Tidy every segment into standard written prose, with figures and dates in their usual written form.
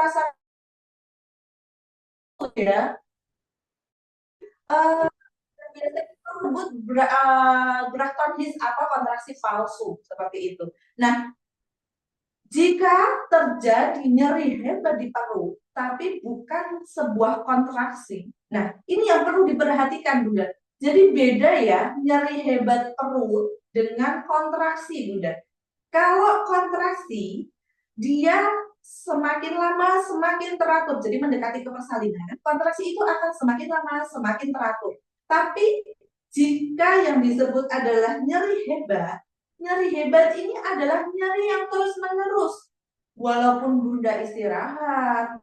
merasakan ya, eh, biasanya kita sebut Brachtonis atau kontraksi palsu seperti itu. Nah, jika terjadi nyeri hebat di paru, tapi bukan sebuah kontraksi. Nah, ini yang perlu diperhatikan, Bunda. Jadi beda ya, nyeri hebat perut dengan kontraksi, Bunda. Kalau kontraksi, dia semakin lama semakin teratur. Jadi mendekati ke persalinan, kontraksi itu akan semakin lama semakin teratur. Tapi jika yang disebut adalah nyeri hebat ini adalah nyeri yang terus-menerus. Walaupun Bunda istirahat,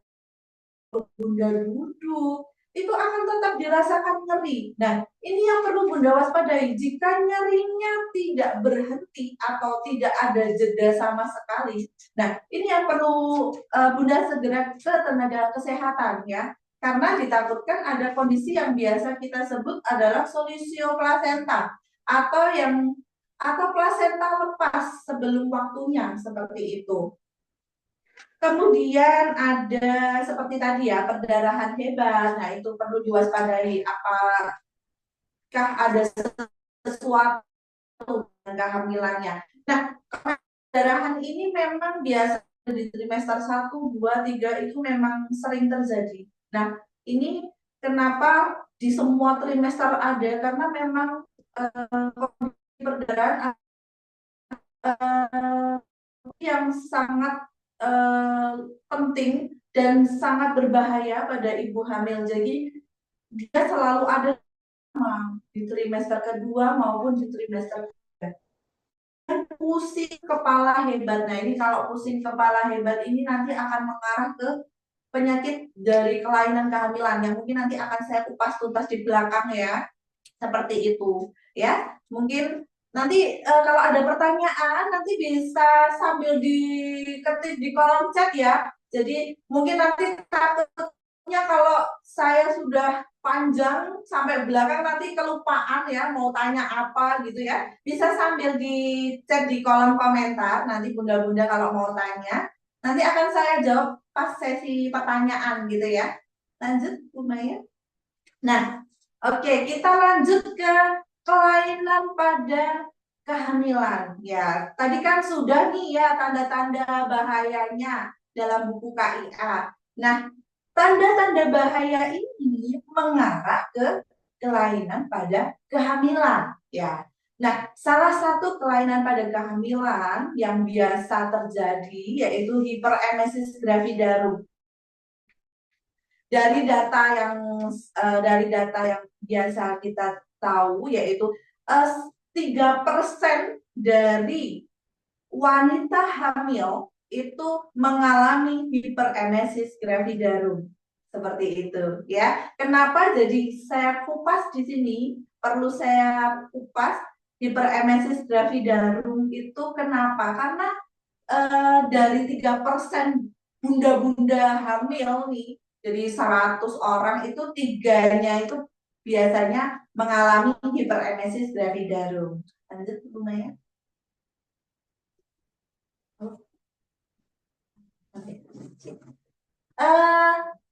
Bunda duduk, itu akan tetap dirasakan nyeri. Nah, ini yang perlu Bunda waspadai. Jika nyerinya tidak berhenti atau tidak ada jeda sama sekali, nah ini yang perlu Bunda segera ke tenaga kesehatan ya. Karena ditakutkan ada kondisi yang biasa kita sebut adalah solusio plasenta atau plasenta lepas sebelum waktunya seperti itu. Kemudian ada seperti tadi ya, perdarahan hebat. Nah, itu perlu diwaspadai. Apakah ada sesuatu dengan kehamilannya? Nah, perdarahan ini memang biasa di trimester 1, 2, 3 itu memang sering terjadi. Nah, ini kenapa di semua trimester ada? Karena memang perdarahan yang sangat penting dan sangat berbahaya pada ibu hamil. Jadi dia selalu ada di trimester kedua maupun di trimester ketiga. Pusing kepala hebat. Nah ini kalau pusing kepala hebat ini nanti akan mengarah ke penyakit dari kelainan kehamilan yang mungkin nanti akan saya kupas tuntas di belakang ya. Seperti itu ya. Mungkin nanti kalau ada pertanyaan nanti bisa sambil diketik di kolom chat ya. Jadi mungkin nanti takutnya kalau saya sudah panjang sampai belakang nanti kelupaan ya mau tanya apa gitu ya. Bisa sambil di chat di kolom komentar nanti bunda-bunda kalau mau tanya. Nanti akan saya jawab pas sesi pertanyaan gitu ya. Lanjut Bu Maya. Nah, oke, kita lanjut ke kelainan pada kehamilan. Ya, tadi kan sudah nih ya tanda-tanda bahayanya dalam buku KIA. Nah, tanda-tanda bahaya ini mengarah ke kelainan pada kehamilan. Ya, nah salah satu kelainan pada kehamilan yang biasa terjadi yaitu hiperemesis gravidarum. Dari data yang biasa kita tahu yaitu 3% dari wanita hamil itu mengalami hiperemesis gravidarum seperti itu ya. Kenapa jadi saya kupas di sini? Perlu saya kupas hiperemesis gravidarum itu kenapa? Karena dari 3% bunda-bunda hamil nih, jadi 100 orang itu 3-nya itu biasanya mengalami hiperemesis gravidarum. Lanjut Bu Maya.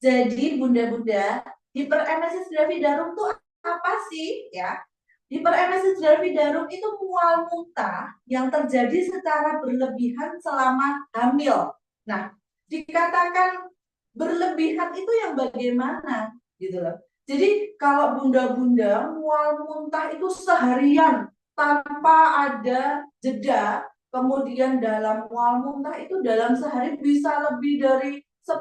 Jadi bunda-bunda, hiperemesis gravidarum itu apa sih ya? Hiperemesis gravidarum itu mual muntah yang terjadi secara berlebihan selama hamil. Nah, dikatakan berlebihan itu yang bagaimana gitu loh. Jadi kalau bunda-bunda mual muntah itu seharian tanpa ada jeda, kemudian dalam mual muntah itu dalam sehari bisa lebih dari 10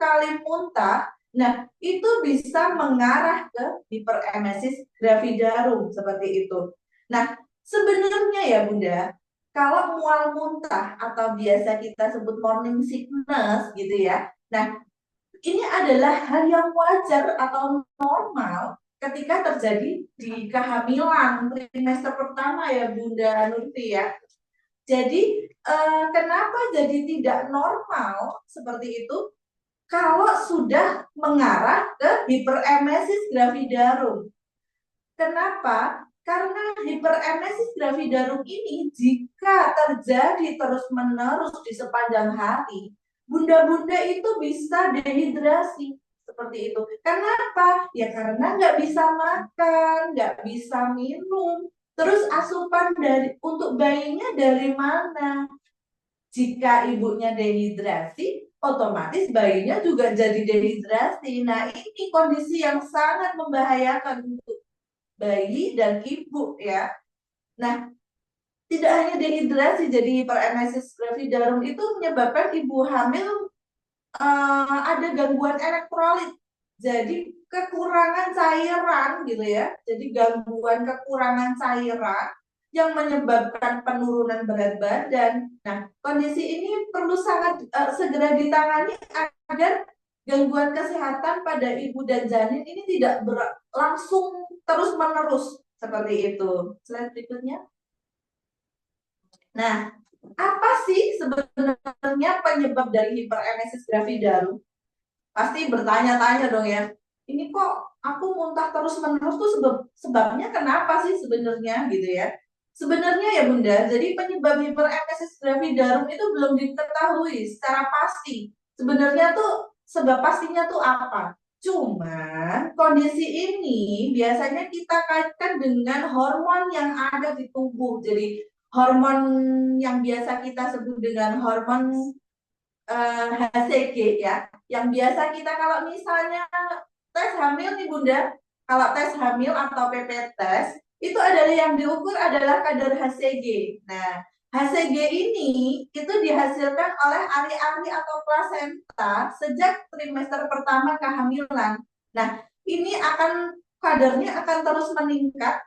kali muntah. Nah, itu bisa mengarah ke hiperemesis gravidarum seperti itu. Nah, sebenarnya ya Bunda, kalau mual muntah atau biasa kita sebut morning sickness gitu ya. Nah, ini adalah hal yang wajar atau normal ketika terjadi di kehamilan trimester pertama ya Bunda Nurti ya. Jadi kenapa jadi tidak normal seperti itu? Kalau sudah mengarah ke hiperemesis gravidarum. Kenapa? Karena hiperemesis gravidarum ini jika terjadi terus-menerus di sepanjang hari, bunda-bunda itu bisa dehidrasi seperti itu. Kenapa? Ya karena nggak bisa makan, nggak bisa minum. Terus asupan untuk bayinya dari mana? Jika ibunya dehidrasi, otomatis bayinya juga jadi dehidrasi. Nah, ini kondisi yang sangat membahayakan untuk bayi dan ibu ya. Nah, tidak hanya dehidrasi, jadi hiperemesis gravidarum itu menyebabkan ibu hamil ada gangguan elektrolit. Jadi kekurangan cairan gitu ya. Jadi gangguan kekurangan cairan yang menyebabkan penurunan berat badan. Nah, kondisi ini perlu sangat segera ditangani agar gangguan kesehatan pada ibu dan janin ini tidak berlangsung terus-menerus seperti itu. Slide berikutnya. Nah, apa sih sebenarnya penyebab dari hiperemesis gravidarum? Pasti bertanya-tanya dong ya. Ini kok aku muntah terus-menerus tuh sebabnya kenapa sih sebenarnya gitu ya? Sebenarnya ya Bunda, jadi penyebab hiperemesis gravidarum itu belum diketahui secara pasti. Sebenarnya tuh sebab pastinya tuh apa? Cuman kondisi ini biasanya kita kaitkan dengan hormon yang ada di tubuh. Jadi hormon yang biasa kita sebut dengan hormon HCG ya, yang biasa kita kalau misalnya tes hamil nih Bunda, kalau tes hamil atau PP tes itu adalah yang diukur adalah kadar HCG. Nah, HCG ini itu dihasilkan oleh ari-ari atau plasenta sejak trimester pertama kehamilan. Nah, ini kadarnya akan terus meningkat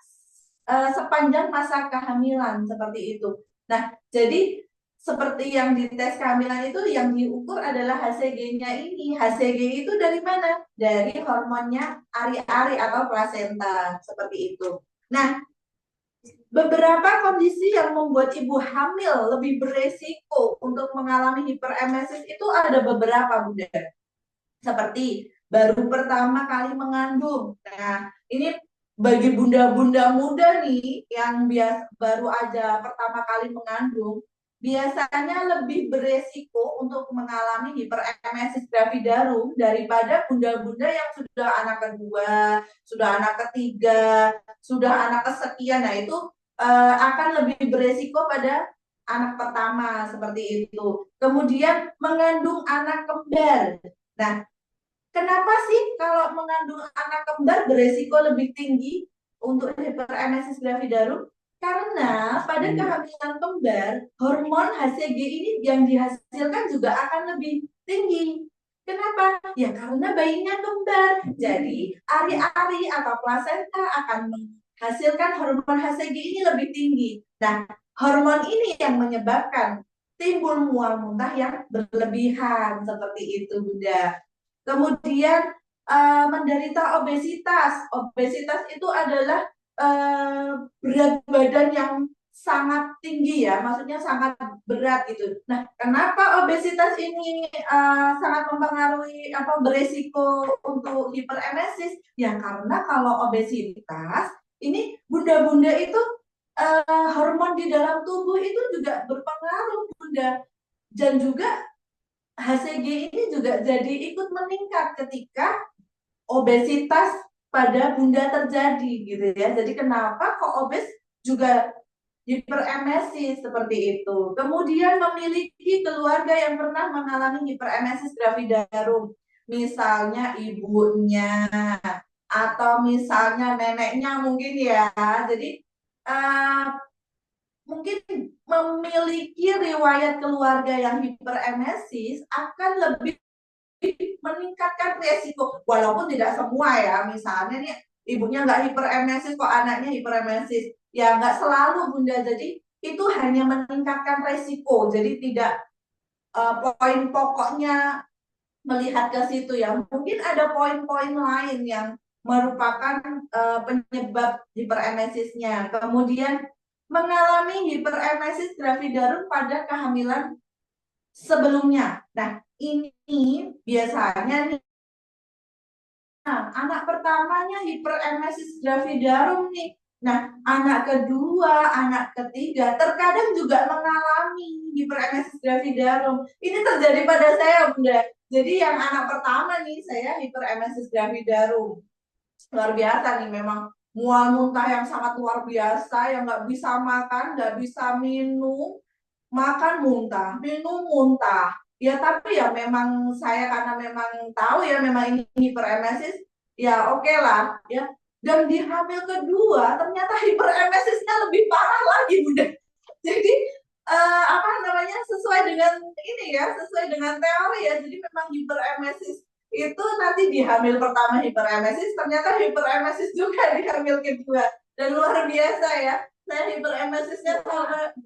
sepanjang masa kehamilan seperti itu. Nah, jadi seperti yang di tes kehamilan itu yang diukur adalah HCG-nya ini. HCG itu dari mana? Dari hormonnya ari-ari atau plasenta seperti itu. Nah, beberapa kondisi yang membuat ibu hamil lebih beresiko untuk mengalami hiperemesis itu ada beberapa, Bunda. Seperti baru pertama kali mengandung. Nah, ini bagi bunda-bunda muda nih yang baru aja pertama kali mengandung, biasanya lebih beresiko untuk mengalami hiperemesis gravidarum daripada bunda-bunda yang sudah anak kedua, sudah anak ketiga, sudah anak kesekian. Nah, itu akan lebih beresiko pada anak pertama seperti itu. Kemudian mengandung anak kembar. Nah, kenapa sih kalau mengandung anak kembar beresiko lebih tinggi untuk hiperemesis gravidarum? Karena pada kehamilan kembar, hormon HCG ini yang dihasilkan juga akan lebih tinggi. Kenapa? Ya karena bayinya kembar. Jadi ari-ari atau plasenta akan menghasilkan hormon HCG ini lebih tinggi. Nah, hormon ini yang menyebabkan timbul mual muntah yang berlebihan seperti itu, Bunda. Kemudian menderita obesitas. Obesitas itu adalah berat badan yang sangat tinggi ya, maksudnya sangat berat gitu. Nah, kenapa obesitas ini sangat mempengaruhi apa beresiko untuk hiperemesis? Ya karena kalau obesitas ini bunda-bunda itu hormon di dalam tubuh itu juga berpengaruh Bunda, dan juga HCG ini juga jadi ikut meningkat ketika obesitas pada bunda terjadi gitu ya. Jadi kenapa kok obes juga hiperemesis seperti itu. Kemudian memiliki keluarga yang pernah mengalami hiperemesis gravidarum. Misalnya ibunya atau misalnya neneknya mungkin ya. Jadi mungkin memiliki riwayat keluarga yang hiperemesis akan lebih meningkatkan resiko, walaupun tidak semua ya. Misalnya nih ibunya nggak hiperemesis kok anaknya hiperemesis, ya nggak selalu Bunda. Jadi itu hanya meningkatkan resiko, jadi tidak poin pokoknya melihat ke situ ya. Mungkin ada poin-poin lain yang merupakan penyebab hiperemesisnya. Kemudian mengalami hiperemesis gravidarum pada kehamilan sebelumnya. Nah, ini biasanya nih anak pertamanya hiperemesis gravidarum nih, Nah, anak kedua, anak ketiga terkadang juga mengalami hiperemesis gravidarum. Ini terjadi pada saya, Bunda. Jadi yang anak pertama nih, saya hiperemesis gravidarum. Luar biasa nih, memang mual muntah yang sangat luar biasa, yang nggak bisa makan, nggak bisa minum, makan muntah, minum muntah. Ya tapi ya memang saya karena memang tahu ya memang ini hiperemesis, ya oke lah ya. Dan di hamil kedua ternyata hiperemesisnya lebih parah lagi, Bunda. Jadi apa namanya, sesuai dengan ini ya, sesuai dengan teori ya. Jadi memang hiperemesis itu nanti di hamil pertama hiperemesis, ternyata hiperemesis juga di hamil kedua. Dan luar biasa ya, saya hiperemesisnya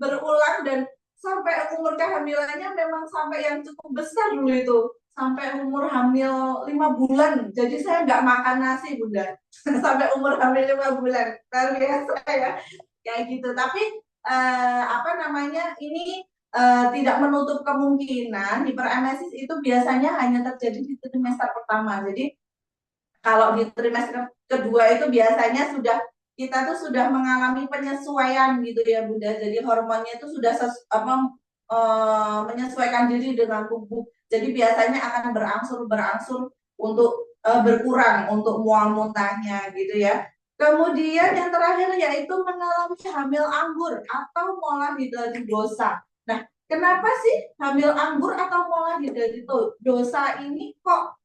berulang dan sampai umur kehamilannya memang sampai yang cukup besar dulu itu, sampai umur hamil 5 bulan. Jadi saya nggak makan nasi, Bunda. Sampai umur hamil 5 bulan, luar biasa ya, kayak gitu. Tapi apa namanya, ini tidak menutup kemungkinan hiperemesis itu biasanya hanya terjadi di trimester pertama. Jadi kalau di trimester kedua itu biasanya sudah kita tuh sudah mengalami penyesuaian gitu ya, Bunda. Jadi hormonnya itu sudah menyesuaikan diri dengan tubuh. Jadi biasanya akan berangsur-berangsur untuk berkurang untuk mual muntahnya gitu ya. Kemudian yang terakhir yaitu mengalami hamil anggur atau mola hidrasidosa. Nah, kenapa sih hamil anggur atau mola hidrasidosa ini kok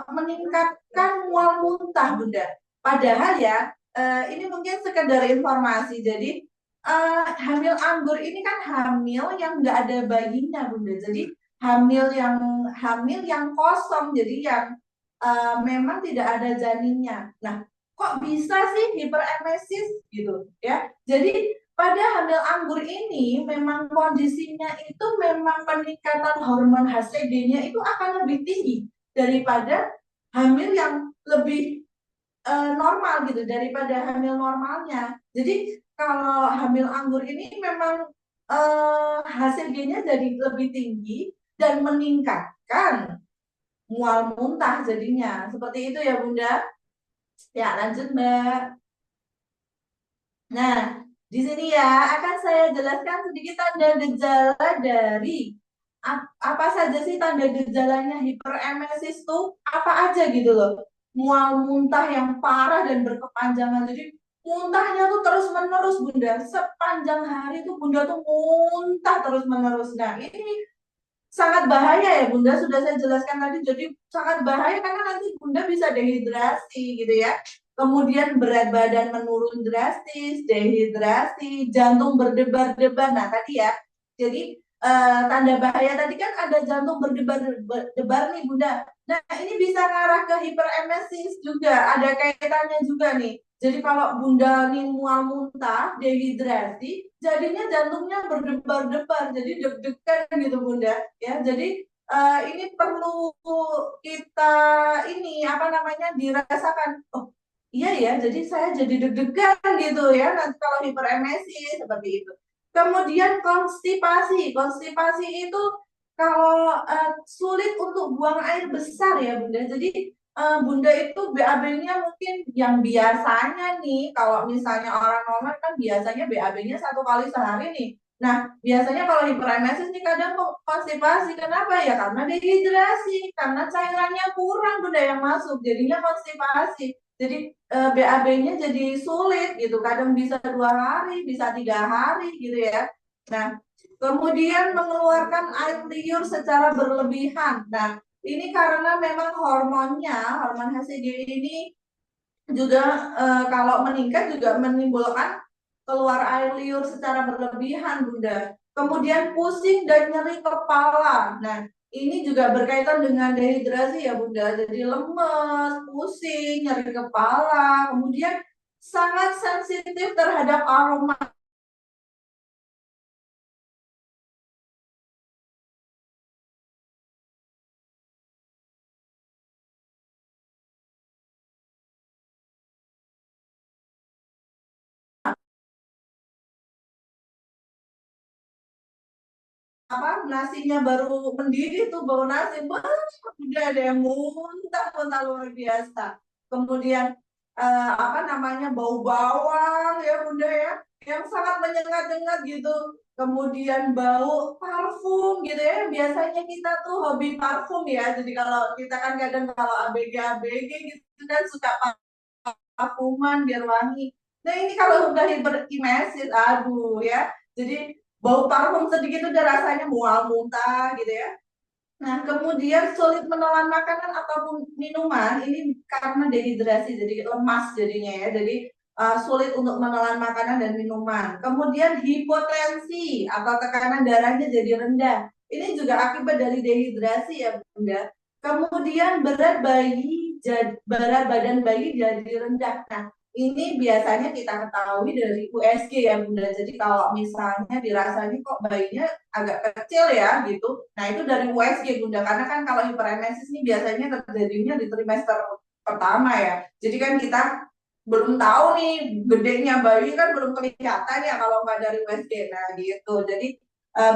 meningkatkan mual muntah, Bunda? Padahal ya, ini mungkin sekedar informasi. Jadi hamil anggur ini kan hamil yang nggak ada bayinya, Bunda. Jadi hamil yang kosong, jadi yang memang tidak ada janinnya. Nah, kok bisa sih hiperemesis gitu ya? Jadi pada hamil anggur ini memang kondisinya itu memang peningkatan hormon HCG-nya itu akan lebih tinggi daripada hamil yang lebih normal gitu, daripada hamil normalnya. Jadi kalau hamil anggur ini memang HCG-nya jadi lebih tinggi dan meningkatkan mual muntah jadinya. Seperti itu ya, Bunda. Ya, lanjut, Mbak. Nah, di sini ya akan saya jelaskan sedikit tanda gejala dari apa saja sih tanda gejalanya hiperemesis tuh, apa aja gitu loh. Mual muntah yang parah dan berkepanjangan. Jadi muntahnya tuh terus menerus, Bunda. Sepanjang hari tuh Bunda tuh muntah terus menerus. Nah, ini sangat bahaya ya, Bunda, sudah saya jelaskan tadi. Jadi sangat bahaya karena nanti Bunda bisa dehidrasi gitu ya. Kemudian berat badan menurun drastis, dehidrasi, jantung berdebar-debar. Nah tadi ya, jadi tanda bahaya tadi kan ada jantung berdebar-debar nih, Bunda. Nah ini bisa ngarah ke hiperemesis juga, ada kaitannya juga nih. Jadi kalau Bunda nih mual muntah, dehidrasi, jadinya jantungnya berdebar-debar, jadi deg-degan gitu, Bunda. Ya, jadi ini perlu kita ini apa namanya dirasakan. Oh, iya ya, jadi saya jadi deg-degan gitu ya nanti kalau hiperemesis seperti itu. Kemudian konstipasi. Konstipasi itu kalau sulit untuk buang air besar ya, Bunda. Jadi Bunda itu BAB-nya mungkin yang biasanya nih, kalau misalnya orang normal kan biasanya BAB-nya 1 kali sehari nih. Nah, biasanya kalau hiperemesis nih kadang konstipasi. Kenapa ya? Karena dehidrasi, karena cairannya kurang, Bunda, yang masuk. Jadinya konstipasi. Jadi BAB-nya jadi sulit gitu. Kadang bisa 2 hari, bisa 3 hari gitu ya. Nah, kemudian mengeluarkan air liur secara berlebihan. Nah, ini karena memang hormon HCG ini juga kalau meningkat juga menimbulkan keluar air liur secara berlebihan, Bunda. Kemudian pusing dan nyeri kepala. Nah, ini juga berkaitan dengan dehidrasi ya, Bunda. Jadi lemes, pusing, nyeri kepala, kemudian sangat sensitif terhadap aroma. Apa nasinya baru mendidih tuh bau nasi, wah, udah ada yang muntah muntah luar biasa. Kemudian apa namanya, bau bawang ya Bunda ya, yang sangat menyengat-nyengat gitu. Kemudian bau parfum gitu ya. Biasanya kita tuh hobi parfum ya. Jadi kalau kita kan kadang kalau ABG gitu kan suka parfuman biar wangi. Nah ini kalau udah hiperimesis, aduh ya. Jadi bau parfum sedikit udah rasanya mual muntah gitu ya. Nah, kemudian sulit menelan makanan ataupun minuman ini karena dehidrasi, jadi lemas jadinya ya. Jadi sulit untuk menelan makanan dan minuman. Kemudian hipotensi atau tekanan darahnya jadi rendah. Ini juga akibat dari dehidrasi ya, Bunda. Kemudian berat badan bayi jadi rendah. Nah, ini biasanya kita ketahui dari USG ya Bunda. Jadi kalau misalnya dirasanya kok bayinya agak kecil ya gitu. Nah itu dari USG Bunda. Karena kan kalau hiperemesis ini biasanya terjadinya di trimester pertama ya. Jadi kan kita belum tahu nih gedenya bayi kan belum kelihatan ya kalau nggak dari USG. Nah gitu. Jadi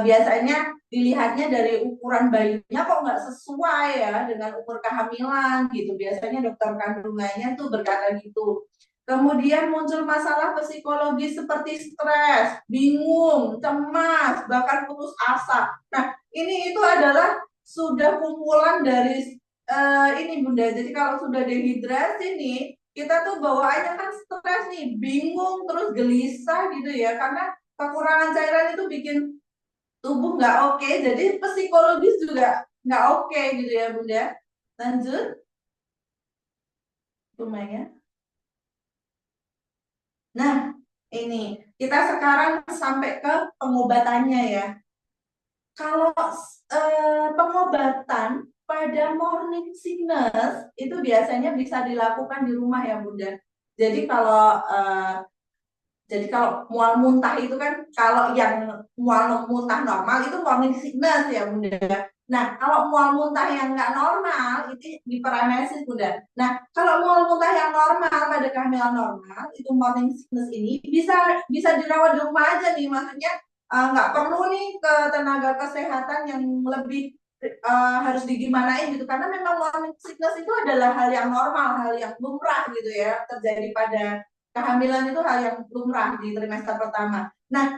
biasanya dilihatnya dari ukuran bayinya kok nggak sesuai ya dengan umur kehamilan gitu. Biasanya dokter kandungannya tuh berkata gitu. Kemudian muncul masalah psikologis seperti stres, bingung, cemas, bahkan putus asa. Nah, ini itu adalah sudah kumpulan dari ini Bunda. Jadi kalau sudah dehidrasi nih, kita tuh bawaannya kan stres nih, bingung, terus gelisah gitu ya. Karena kekurangan cairan itu bikin tubuh nggak oke, jadi psikologis juga nggak oke gitu ya Bunda. Lanjut, lumayan. Nah, ini kita sekarang sampai ke pengobatannya ya. Kalau pengobatan pada morning sickness itu biasanya bisa dilakukan di rumah ya Bunda. Jadi kalau mual muntah itu kan kalau yang mual muntah normal itu morning sickness ya Bunda. Nah, kalau mual muntah yang nggak normal itu hiperemesis Bunda. Nah, kalau mual muntah yang normal pada kehamilan normal itu morning sickness ini bisa bisa dirawat di rumah aja nih. Maksudnya nggak perlu nih ke tenaga kesehatan yang lebih harus digimanain gitu karena memang morning sickness itu adalah hal yang normal, hal yang lumrah gitu ya terjadi pada kehamilan itu hal yang lumrah di trimester pertama. Nah,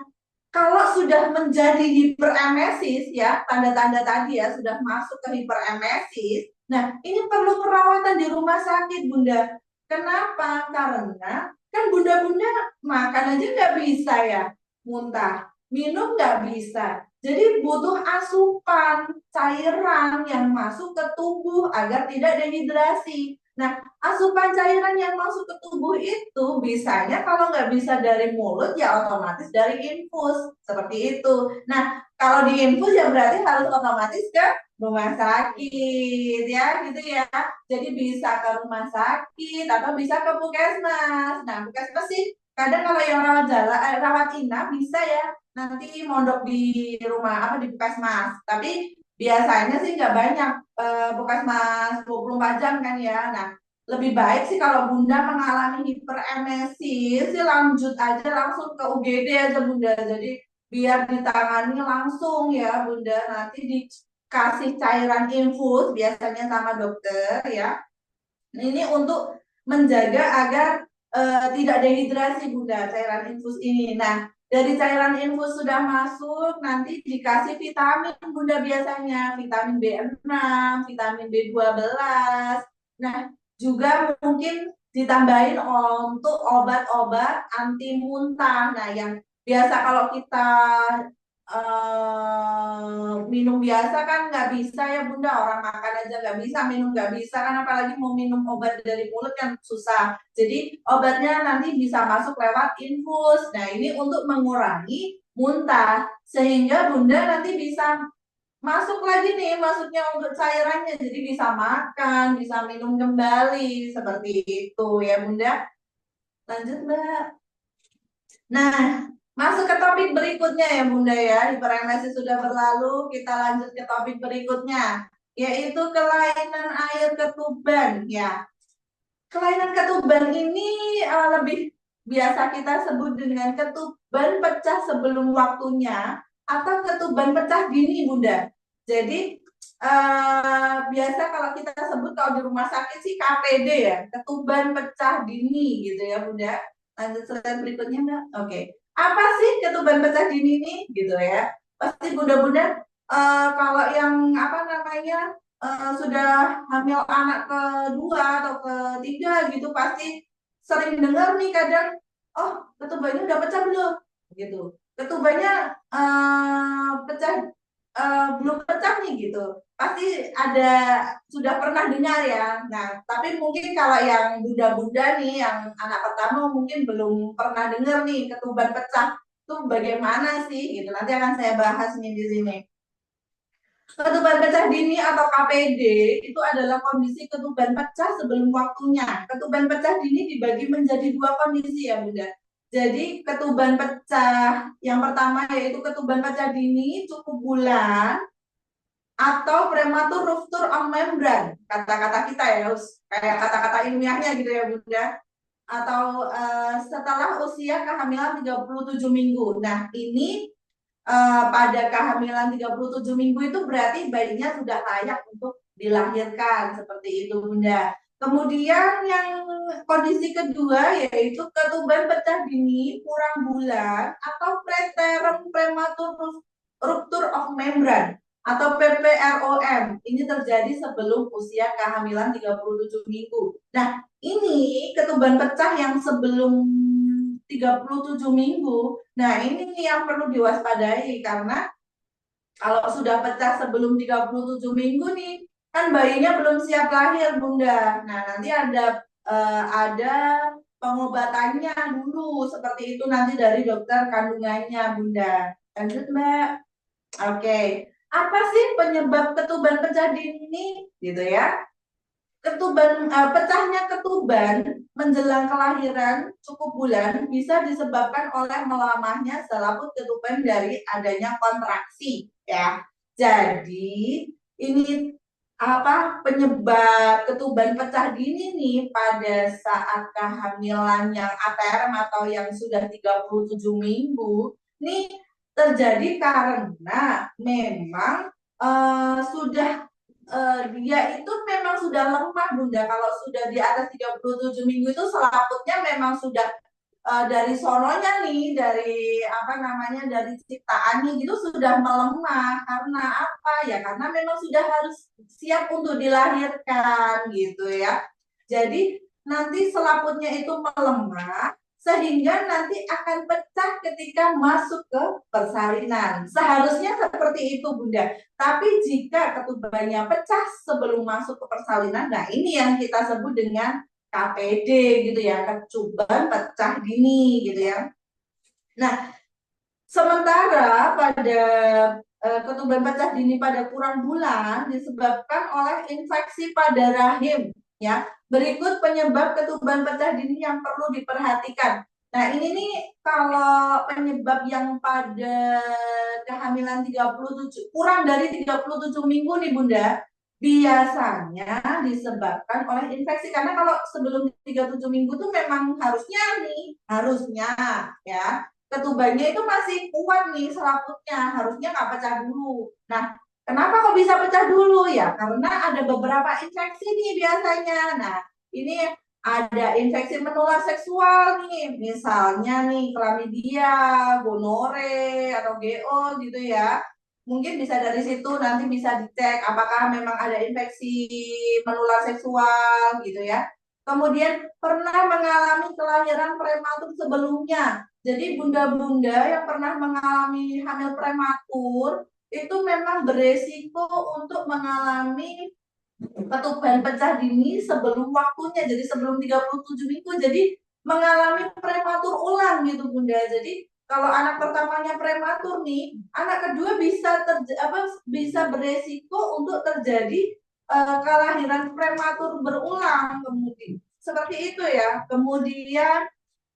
kalau sudah menjadi hiperemesis ya, tanda-tanda tadi ya sudah masuk ke hiperemesis. Nah, ini perlu perawatan di rumah sakit, Bunda. Kenapa? Karena kan bunda-bunda makan aja nggak bisa ya, muntah, minum nggak bisa. Jadi butuh asupan cairan yang masuk ke tubuh agar tidak dehidrasi. Nah, asupan cairan yang masuk ke tubuh itu bisanya kalau nggak bisa dari mulut ya otomatis dari infus seperti itu. Nah, kalau di infus ya berarti harus otomatis ke rumah sakit ya gitu ya. Jadi bisa ke rumah sakit atau bisa ke puskesmas. Nah, puskesmas sih kadang kalau yang rawat inap bisa ya nanti mondok di rumah apa di puskesmas. Tapi biasanya sih nggak banyak puskesmas 24 jam kan ya. Nah, lebih baik sih kalau Bunda mengalami hiperemesis sih lanjut aja langsung ke UGD aja Bunda. Jadi biar ditangani langsung ya Bunda. Nanti dikasih cairan infus biasanya sama dokter ya. Ini untuk menjaga agar tidak dehidrasi Bunda cairan infus ini. Nah, dari cairan infus sudah masuk, nanti dikasih vitamin Bunda biasanya, vitamin B6, vitamin B12. Nah, juga mungkin ditambahin untuk obat-obat anti muntah. Nah, yang biasa kalau kita minum biasa kan nggak bisa ya Bunda, orang makan aja nggak bisa, minum nggak bisa kan, apalagi mau minum obat dari mulut kan susah. Jadi obatnya nanti bisa masuk lewat infus. Nah ini untuk mengurangi muntah sehingga Bunda nanti bisa masuk lagi nih, masuknya untuk cairannya, jadi bisa makan, bisa minum kembali seperti itu ya Bunda. Lanjut Mbak. Nah, masuk ke topik berikutnya ya Bunda ya. Hiperemesis sudah berlalu, kita lanjut ke topik berikutnya, yaitu kelainan air ketuban ya. Kelainan ketuban ini lebih biasa kita sebut dengan ketuban pecah sebelum waktunya atau ketuban pecah dini Bunda. Jadi biasa kalau kita sebut kalau di rumah sakit sih KPD ya, ketuban pecah dini gitu ya Bunda. Lanjut slide berikutnya Mbak. Oke. Apa sih ketuban pecah dini ini gitu ya? Pasti Bunda-bunda kalau yang apa namanya sudah hamil anak kedua atau ketiga gitu pasti sering dengar nih kadang, oh ketubannya udah pecah belum? Gitu. Ketubannya pecah belum pecah nih gitu pasti ada sudah pernah dengar ya. Nah, tapi mungkin kalau yang bunda-bunda nih, yang anak pertama mungkin belum pernah dengar nih ketuban pecah itu bagaimana sih gitu. Nanti akan saya bahas nih di sini. Ketuban pecah dini atau KPD itu adalah kondisi ketuban pecah sebelum waktunya. Ketuban pecah dini dibagi menjadi dua kondisi ya Bunda. Jadi ketuban pecah yang pertama yaitu ketuban pecah dini cukup bulan atau prematur rupture of membrane, kata-kata kita ya, kayak kata-kata ilmiahnya gitu ya Bunda, atau setelah usia kehamilan 37 minggu. Nah, ini pada kehamilan 37 minggu itu berarti bayinya sudah layak untuk dilahirkan, seperti itu Bunda. Kemudian yang kondisi kedua yaitu ketuban pecah dini kurang bulan atau preterm prematur rupture of membrane atau PPROM. Ini terjadi sebelum usia kehamilan 37 minggu. Nah, ini ketuban pecah yang sebelum 37 minggu. Nah, ini yang perlu diwaspadai karena kalau sudah pecah sebelum 37 minggu nih, kan bayinya belum siap lahir, Bunda. Nah, nanti ada pengobatannya dulu seperti itu nanti dari dokter kandungannya, Bunda. Lanjut, Mbak. Oke. Apa sih penyebab ketuban pecah dini gitu ya? Pecahnya ketuban menjelang kelahiran cukup bulan bisa disebabkan oleh melamahnya selaput ketuban dari adanya kontraksi ya. Jadi ini apa penyebab ketuban pecah dini nih pada saat kehamilan yang aterm atau yang sudah 37 minggu nih terjadi karena memang sudah dia itu memang sudah lemah Bunda. Kalau sudah di atas 37 minggu itu selaputnya memang sudah dari sononya nih, dari apa namanya, dari ciptaannya gitu sudah melemah. Karena apa ya? Karena memang sudah harus siap untuk dilahirkan gitu ya. Jadi nanti selaputnya itu melemah sehingga nanti akan pecah ketika masuk ke persalinan. Seharusnya seperti itu Bunda. Tapi jika ketubannya pecah sebelum masuk ke persalinan, nah ini yang kita sebut dengan KPD gitu ya, ketuban pecah dini gitu ya. Nah, sementara pada ketuban pecah dini pada kurang bulan disebabkan oleh infeksi pada rahim ya. Berikut penyebab ketuban pecah dini yang perlu diperhatikan. Nah, ini nih kalau penyebab yang pada kehamilan 37 kurang dari 37 minggu nih Bunda, biasanya disebabkan oleh infeksi karena kalau sebelum 37 minggu tuh memang harusnya ya ketubannya itu masih kuat nih selaputnya, harusnya nggak pecah dulu. Nah, kenapa kok bisa pecah dulu ya? Karena ada beberapa infeksi nih biasanya. Nah, ini ada infeksi menular seksual nih, misalnya nih chlamydia, gonore atau GO gitu ya. Mungkin bisa dari situ nanti bisa dicek apakah memang ada infeksi menular seksual gitu ya. Kemudian pernah mengalami kelahiran prematur sebelumnya. Jadi bunda-bunda yang pernah mengalami hamil prematur itu memang beresiko untuk mengalami ketuban pecah dini sebelum waktunya, jadi sebelum 37 minggu, jadi mengalami prematur ulang gitu Bunda. Jadi kalau anak pertamanya prematur nih, anak kedua bisa beresiko untuk terjadi kelahiran prematur berulang kemudian. Seperti itu ya. Kemudian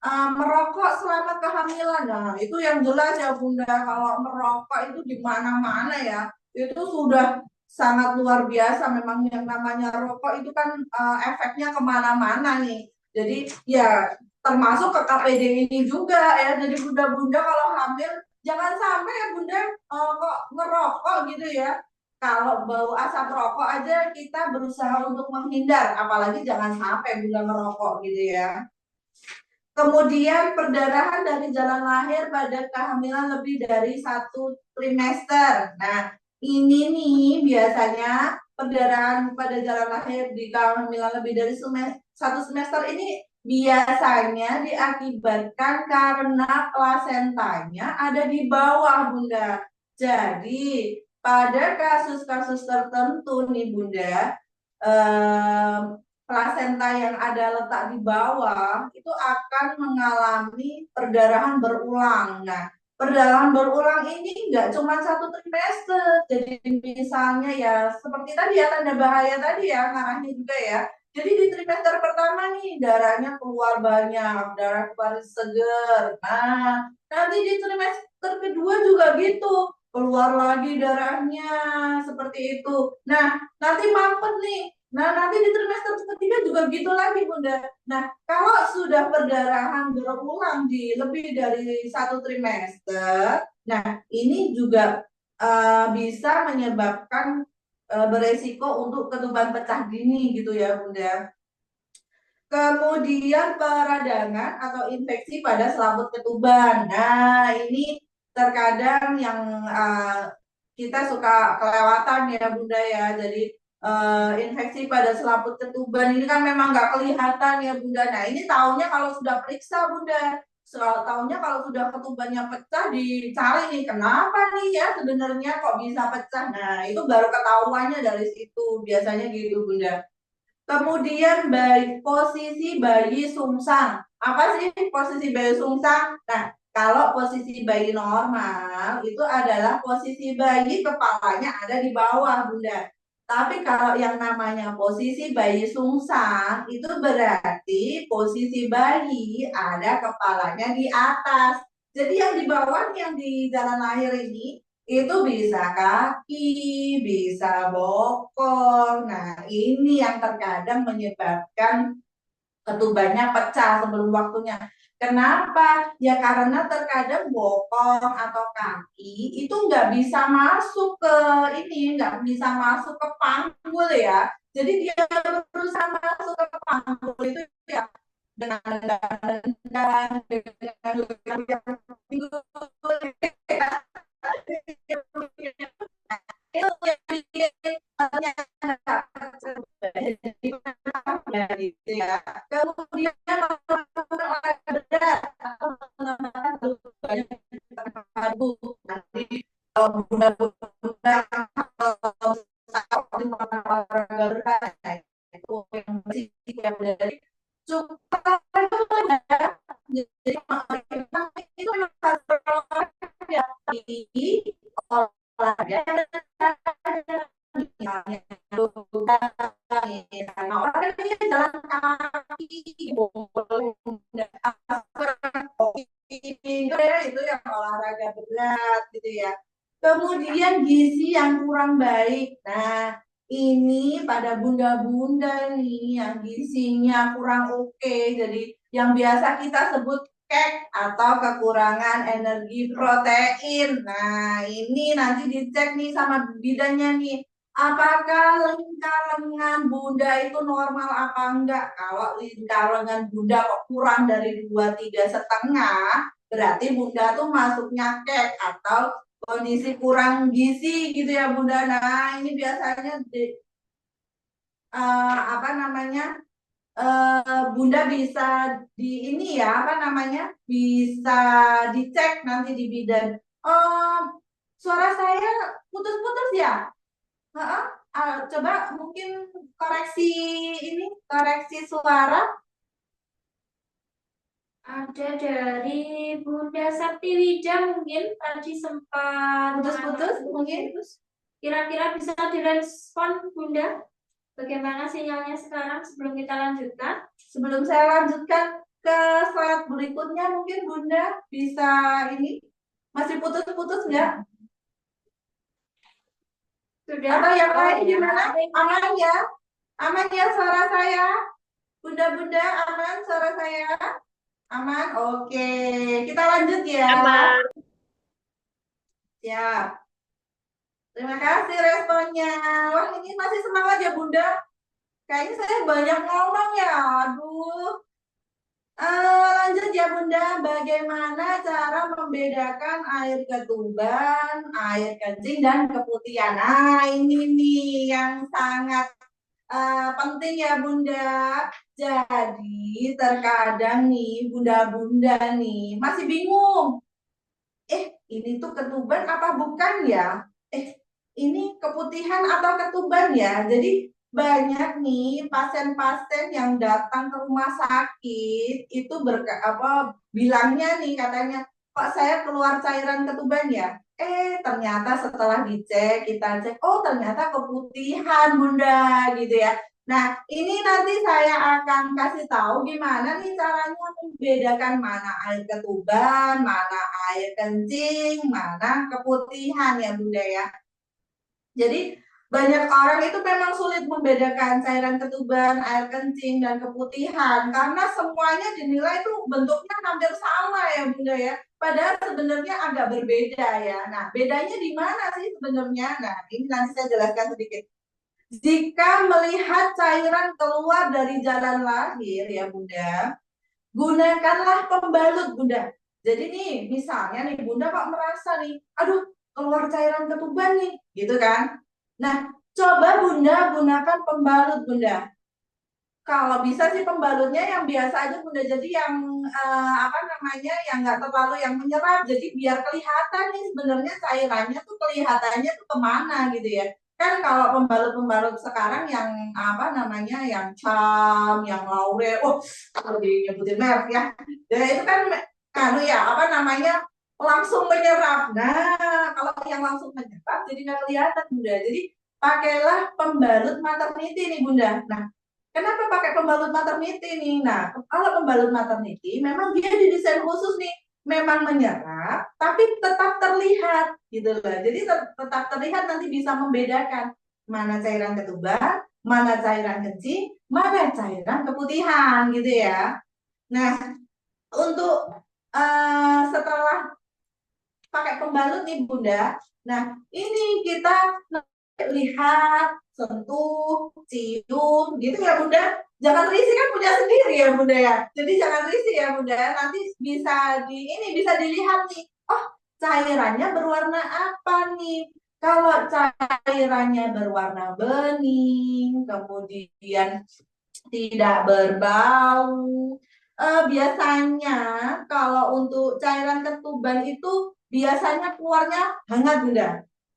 merokok selama kehamilan, nah itu yang jelas ya Bunda. Kalau merokok itu di mana-mana ya, itu sudah sangat luar biasa. Memang yang namanya rokok itu kan efeknya kemana-mana nih. Jadi ya termasuk ke KPD ini juga ya. Jadi bunda-bunda kalau hamil jangan sampai ya Bunda kok ngerokok gitu ya. Kalau bau asap rokok aja kita berusaha untuk menghindar, apalagi jangan sampai Bunda merokok gitu ya. Kemudian perdarahan dari jalan lahir pada kehamilan lebih dari 1 trimester. Nah, ini nih biasanya perdarahan pada jalan lahir di kehamilan lebih dari 1 semester ini biasanya diakibatkan karena plasentanya ada di bawah, Bunda. Jadi, pada kasus-kasus tertentu nih, Bunda, eh, plasenta yang ada letak di bawah itu akan mengalami perdarahan berulang. Nah, perdarahan berulang ini nggak cuma 1 trimester. Jadi misalnya ya seperti tadi ya tanda bahaya tadi ya ngarahnya juga ya. Jadi di trimester pertama nih darahnya keluar banyak, darah keluar seger. Nah, nanti di trimester kedua juga gitu, keluar lagi darahnya seperti itu. Nah, nanti mampet nih. Nah, nanti di trimester ketiga juga gitu lagi, Bunda. Nah, kalau sudah perdarahan berulang di lebih dari 1 trimester, nah ini juga bisa menyebabkan beresiko untuk ketuban pecah dini gitu ya, Bunda. Kemudian peradangan atau infeksi pada selaput ketuban. Nah, ini terkadang yang kita suka kelewatan ya Bunda ya. Jadi infeksi pada selaput ketuban ini kan memang nggak kelihatan ya Bunda. Nah, ini taunya kalau sudah periksa Bunda. Soal taunya kalau sudah ketubannya pecah dicari nih kenapa nih ya sebenarnya kok bisa pecah. Nah, itu baru ketahuannya dari situ. Biasanya gitu Bunda. Kemudian posisi bayi sungsang. Apa sih posisi bayi sungsang? Nah, kalau posisi bayi normal itu adalah posisi bayi kepalanya ada di bawah, Bunda. Tapi kalau yang namanya posisi bayi sungsang itu berarti posisi bayi ada kepalanya di atas. Jadi yang di bawah yang di jalan lahir ini itu bisa kaki, bisa bokong. Nah, ini yang terkadang menyebabkan ketubannya pecah sebelum waktunya. Kenapa? Ya karena terkadang bokong atau kaki itu nggak bisa masuk ke ini, nggak bisa masuk ke panggul ya. Jadi dia berusaha masuk ke panggul itu ya dengan dengan itu yang bikin gitu ya. Kemudian olahraga berat atau banyak karbo nanti kalau bunda-bunda atau olahraga berat itu yang bersih yang dari suka itu jadi itu olahraga olahraga nah orangnya jalan kaki itu yang olahraga berat gitu ya. Kemudian gizi yang kurang baik. Nah, ini pada bunda-bunda nih yang gizinya kurang oke. Jadi yang biasa kita sebut kek atau kekurangan energi protein. Nah, ini nanti dicek nih sama bidannya nih. Apakah lingkar lengan bunda itu normal apa enggak? Kalau lingkar lengan bunda kok kurang dari 2, 3,5, berarti bunda tuh masuknya kek atau kondisi kurang gizi gitu ya bunda. Nah ini biasanya apa namanya bunda bisa di ini ya apa namanya bisa dicek nanti di bidan. Suara saya putus-putus ya. Coba mungkin koreksi ini koreksi suara. Ada dari Bunda Sakti Wida mungkin tadi sempat Putus-putus mungkin. Kira-kira bisa direspon Bunda? Bagaimana sinyalnya sekarang sebelum kita lanjutkan? Sebelum saya lanjutkan ke slide berikutnya, mungkin Bunda bisa ini masih putus-putus nggak? Sudah? Atau yang lain ya. gimana? Aman ya? Aman ya suara saya? Bunda-bunda aman suara saya? Aman? Oke. Kita lanjut ya. Aman. Siap. Terima kasih responnya. Wah, ini masih semangat ya Bunda. Kayaknya saya banyak ngomong ya. Aduh. Lanjut ya Bunda, bagaimana cara membedakan air ketuban, air kencing, dan keputihan? Nah, ini nih yang sangat penting ya Bunda. Jadi terkadang nih Bunda-Bunda nih masih bingung. Ini tuh ketuban apa bukan ya? Ini keputihan atau ketuban ya? Jadi banyak nih pasien-pasien yang datang ke rumah sakit itu bilangnya nih katanya, Pak saya keluar cairan ketuban ya. Ternyata setelah dicek kita cek, oh ternyata keputihan Bunda gitu ya. Nah, ini nanti saya akan kasih tahu gimana nih caranya membedakan mana air ketuban, mana air kencing, mana keputihan ya Bunda ya. Jadi banyak orang itu memang sulit membedakan cairan ketuban, air kencing, dan keputihan karena semuanya dinilai itu bentuknya hampir sama ya Bunda ya. Padahal sebenarnya agak berbeda ya. Nah, bedanya di mana sih sebenarnya? Nah, ini nanti saya jelaskan sedikit. Jika melihat cairan keluar dari jalan lahir ya Bunda, gunakanlah pembalut Bunda. Jadi nih, misalnya nih Bunda kok merasa nih, aduh keluar cairan ketuban nih, gitu kan. Nah, coba Bunda gunakan pembalut Bunda. Kalau bisa sih pembalutnya yang biasa aja Bunda, jadi yang apa namanya, yang nggak terlalu yang menyerap, jadi biar kelihatan nih sebenarnya cairannya tuh kelihatannya tuh kemana gitu ya. Kan kalau pembalut-pembalut sekarang yang apa namanya, yang Cam, yang Laure, oh lebih nyebutin merek ya. Dan itu kan anu ya, apa namanya, langsung menyerap. Nah, kalau yang langsung menyerap jadi nggak kelihatan Bunda. Jadi pakailah pembalut maternity nih Bunda. Nah, kenapa pakai pembalut maternity nih? Nah, kalau pembalut maternity memang dia didesain khusus nih, memang menyerap, tapi tetap terlihat gitu loh. Jadi tetap terlihat, nanti bisa membedakan mana cairan ketuban, mana cairan kencing, mana cairan keputihan gitu ya. Nah, untuk setelah pakai pembalut nih Bunda, nah ini kita lihat, sentuh, cium, gitu ya Bunda. Jangan risih, kan punya sendiri ya Bunda ya. Jadi jangan risih ya Bunda. Nanti bisa dilihat nih. Oh, cairannya berwarna apa nih? Kalau cairannya berwarna bening, kemudian tidak berbau. Biasanya kalau untuk cairan ketuban itu biasanya keluarnya hangat Bunda,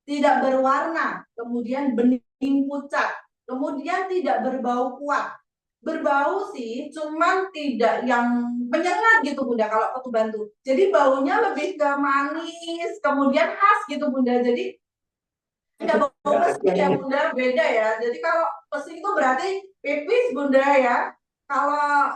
tidak berwarna, kemudian bening pucat, kemudian tidak berbau kuat. Berbau sih, cuman tidak yang menyengat gitu Bunda kalau ketuban tuh. Jadi baunya lebih ke manis, kemudian khas gitu Bunda. Jadi tidak bau pesing ya Bunda, beda ya. Jadi kalau pesing itu berarti pipis Bunda ya. Kalau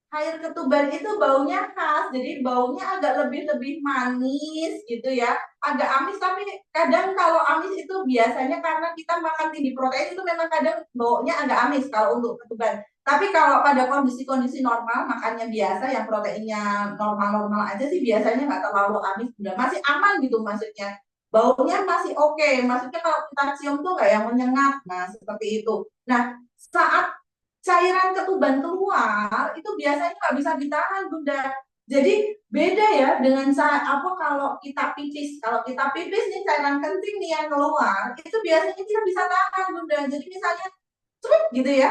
air ketuban itu baunya khas, jadi baunya agak lebih manis gitu ya, agak amis, tapi kadang kalau amis itu biasanya karena kita makan tinggi protein, itu memang kadang baunya agak amis kalau untuk ketuban. Tapi kalau pada kondisi-kondisi normal, makannya biasa yang proteinnya normal-normal aja sih, biasanya nggak terlalu amis, udah masih aman gitu maksudnya. Baunya masih oke, maksudnya kalau kita cium tuh nggak yang menyengat, nah seperti itu. Nah, saat cairan ketuban keluar itu biasanya nggak bisa ditahan Bunda. Jadi beda ya dengan apa kalau kita pipis. Kalau kita pipis nih, cairan kencing nih yang keluar, itu biasanya kita bisa tahan Bunda. Jadi misalnya cukup gitu ya,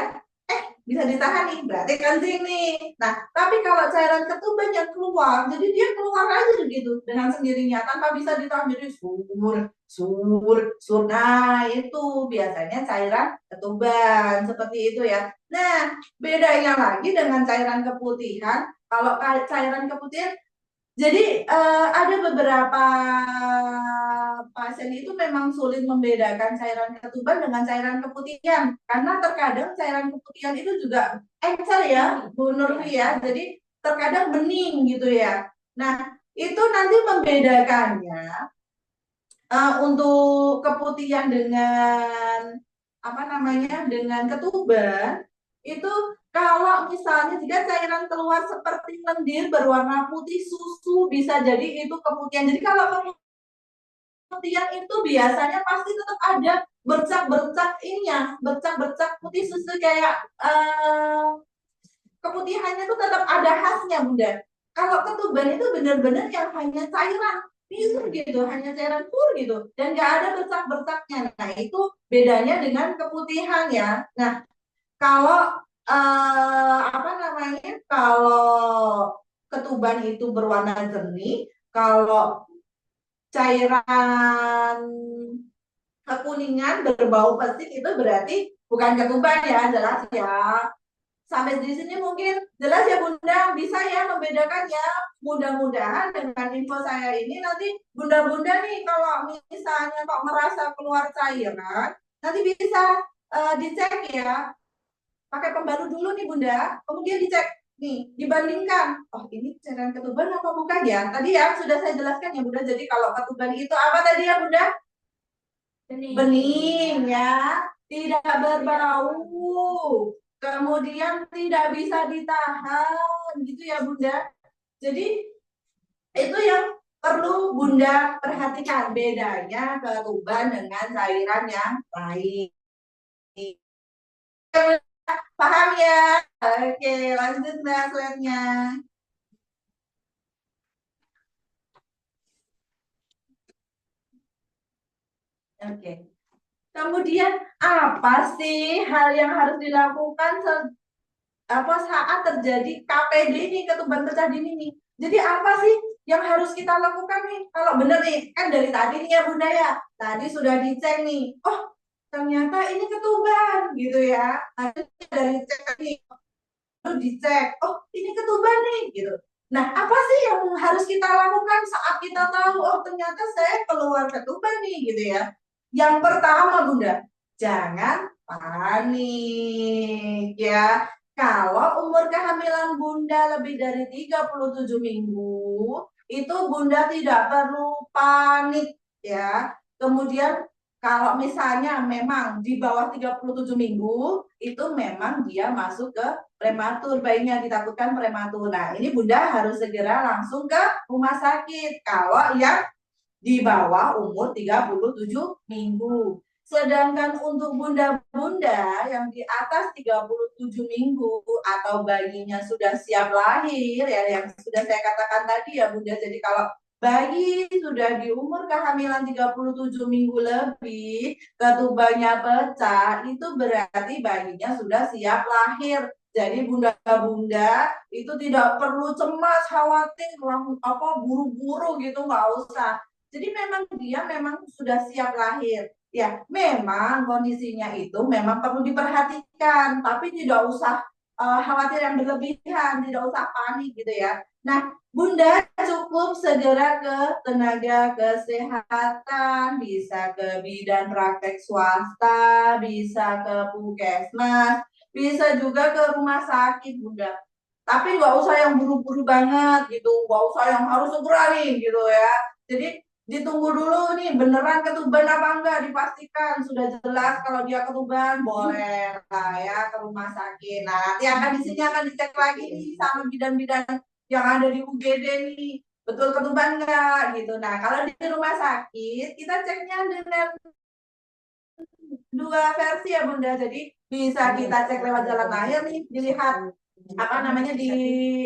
bisa ditahan nih, berarti kencing nih. Nah, tapi kalau cairan ketuban yang keluar, jadi dia keluar aja gitu dengan sendirinya tanpa bisa ditahan, jadi sur. Nah, itu biasanya cairan ketuban seperti itu ya. Nah, bedanya lagi dengan cairan keputihan. Kalau cairan keputihan, jadi ada beberapa pasien itu memang sulit membedakan cairan ketuban dengan cairan keputihan, karena terkadang cairan keputihan itu juga encer ya, Bu Nurfi ya. Jadi terkadang bening gitu ya. Nah, itu nanti membedakannya untuk keputihan dengan apa namanya, dengan ketuban itu, kalau misalnya jika cairan keluar seperti lendir berwarna putih susu, bisa jadi itu keputihan. Jadi kalau tiang itu biasanya pasti tetap ada bercak-bercak ininya, bercak-bercak putih susu kayak keputihannya tuh tetap ada khasnya Bunda. Kalau ketuban itu benar-benar yang hanya cairan pure gitu, hanya cairan pure gitu, dan nggak ada bercak-bercaknya. Nah itu bedanya dengan keputihan ya. Nah kalau apa namanya, kalau ketuban itu berwarna jernih, kalau cairan kekuningan berbau pesik itu berarti bukan ketuban ya, jelas ya. Sampai di sini mungkin jelas ya Bunda, bisa ya membedakannya. Mudah-mudahan dengan info saya ini nanti Bunda-bunda nih kalau misalnya kok merasa keluar cairan, nanti bisa dicek ya, pakai pembalut dulu nih Bunda, kemudian dicek nih, dibandingkan, oh ini cairan ketuban apa bukan ya? Tadi ya sudah saya jelaskan ya Bunda, jadi kalau ketuban itu apa tadi ya Bunda? Bening ya, tidak berbau, kemudian tidak bisa ditahan gitu ya Bunda. Jadi itu yang perlu Bunda perhatikan, bedanya ketuban dengan cairan yang lain. Paham ya? Oke, lanjut Mbak slide-nya. Oke. Kemudian apa sih hal yang harus dilakukan saat terjadi KPD ini, ketuban pecah dini nih? Jadi apa sih yang harus kita lakukan nih? Kalau benar nih, kan dari tadi nih ya Bunda ya, tadi sudah dicek nih. Oh, ternyata ini ketuban gitu ya. Tadi dari cek nih, lalu dicek. Oh, ini ketuban nih gitu. Nah, apa sih yang harus kita lakukan saat kita tahu, oh ternyata saya keluar ketuban nih gitu ya. Yang pertama Bunda, jangan panik ya. Kalau umur kehamilan Bunda lebih dari 37 minggu, itu Bunda tidak perlu panik ya. Kemudian kalau misalnya memang di bawah 37 minggu, itu memang dia masuk ke prematur, bayinya ditakutkan prematur. Nah, ini Bunda harus segera langsung ke rumah sakit kalau yang di bawah umur 37 minggu. Sedangkan untuk bunda-bunda yang di atas 37 minggu atau bayinya sudah siap lahir ya, yang sudah saya katakan tadi ya Bunda. Jadi kalau bayi sudah di umur kehamilan 37 minggu lebih, ketubannya pecah, itu berarti bayinya sudah siap lahir. Jadi bunda-bunda itu tidak perlu cemas, khawatir, buru-buru gitu, nggak usah. Jadi memang sudah siap lahir. Ya, memang kondisinya itu memang perlu diperhatikan, tapi tidak usah khawatir yang berlebihan, tidak usah panik gitu ya. Nah, Bunda cukup segera ke tenaga kesehatan, bisa ke bidan praktek swasta, bisa ke puskesmas, bisa juga ke rumah sakit Bunda. Tapi nggak usah yang buru-buru banget gitu, nggak usah yang harus segera nih gitu ya. Jadi ditunggu dulu nih beneran ketuban apa enggak, dipastikan sudah jelas kalau dia ketuban boleh lah ya ke rumah sakit. Nah nanti di sini akan dicek lagi nih sama bidan-bidan yang ada di UGD nih, betul ketuban enggak gitu. Nah kalau di rumah sakit kita ceknya dengan dua versi ya Bunda. Jadi bisa kita cek lewat jalan lahir nih, dilihat apa namanya di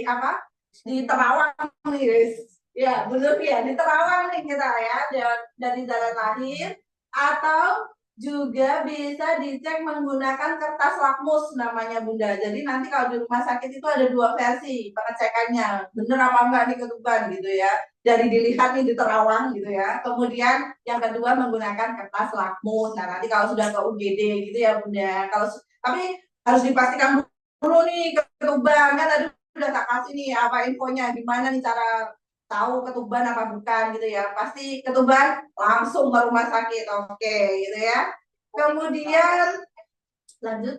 apa di Terawang nih guys. Ya benar ya, di Terawang nih kita ya, dari jalan lahir, atau juga bisa dicek menggunakan kertas lakmus namanya Bunda. Jadi nanti kalau di rumah sakit itu ada dua versi pengecekannya, bener apa enggak nih ketuban gitu ya. Dari dilihat nih di Terawang gitu ya. Kemudian yang kedua menggunakan kertas lakmus. Nah nanti kalau sudah ke UGD gitu ya Bunda. Tapi harus dipastikan dulu nih ketuban, kan tadi udah tak kasih nih apa infonya, gimana nih cara tahu ketuban apa bukan gitu ya. Pasti ketuban langsung ke rumah sakit, oke gitu ya. Kemudian lanjut.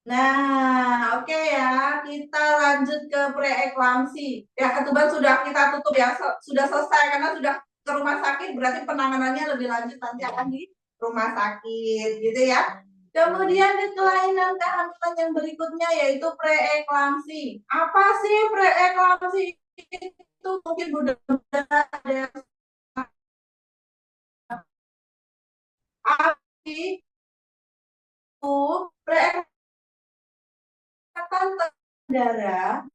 Nah, oke ya, kita lanjut ke preeklamsi. Ya, ketuban sudah kita tutup ya, sudah selesai karena sudah ke rumah sakit, berarti penanganannya lebih lanjut nanti akan di rumah sakit gitu ya. Kemudian di kelainan kehamilan yang berikutnya yaitu preeklamsi. Apa sih preeklamsi? itu mungkin Bunda ada yang api itu perekatan darah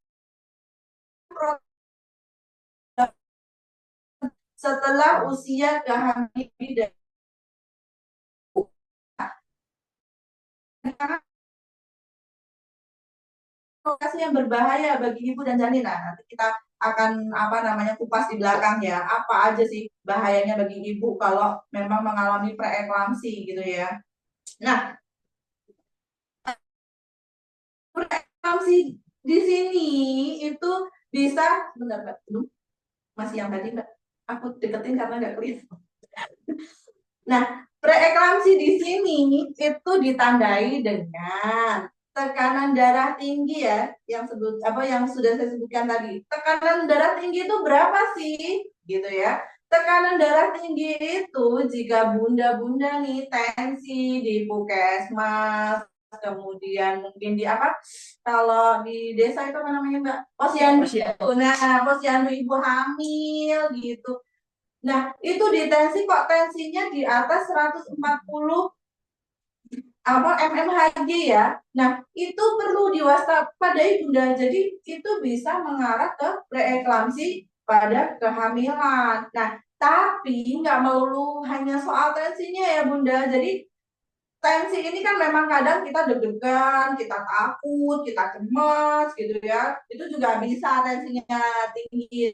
setelah usia kehamilan lokasi yang berbahaya bagi ibu dan janin. Nah, nanti kita akan apa namanya kupas di belakang ya. Apa aja sih bahayanya bagi ibu kalau memang mengalami preeklamsi gitu ya. Nah, preeklamsi di sini itu bisa benar Mbak. Belum? Masih yang tadi Mbak. Aku deketin karena nggak kelihatan. Nah, preeklamsi di sini itu ditandai dengan tekanan darah tinggi ya, yang sebut apa yang sudah saya sebutkan tadi. Tekanan darah tinggi itu berapa sih? Gitu ya. Tekanan darah tinggi itu jika bunda-bunda nih tensi di puskesmas, kemudian mungkin di apa? Kalau di desa itu apa namanya Mbak? Posyandu. Nah, posyandu ibu hamil gitu. Nah, itu di tensi kok tensinya di atas 140 apa mmHg ya. Nah, itu perlu diwaspadai Bunda. Jadi itu bisa mengarah ke preeklamsi pada kehamilan. Nah, tapi nggak melulu hanya soal tensinya ya Bunda. Jadi tensi ini kan memang kadang kita deg-degan, kita takut, kita cemas gitu ya. Itu juga bisa tensinya tinggi.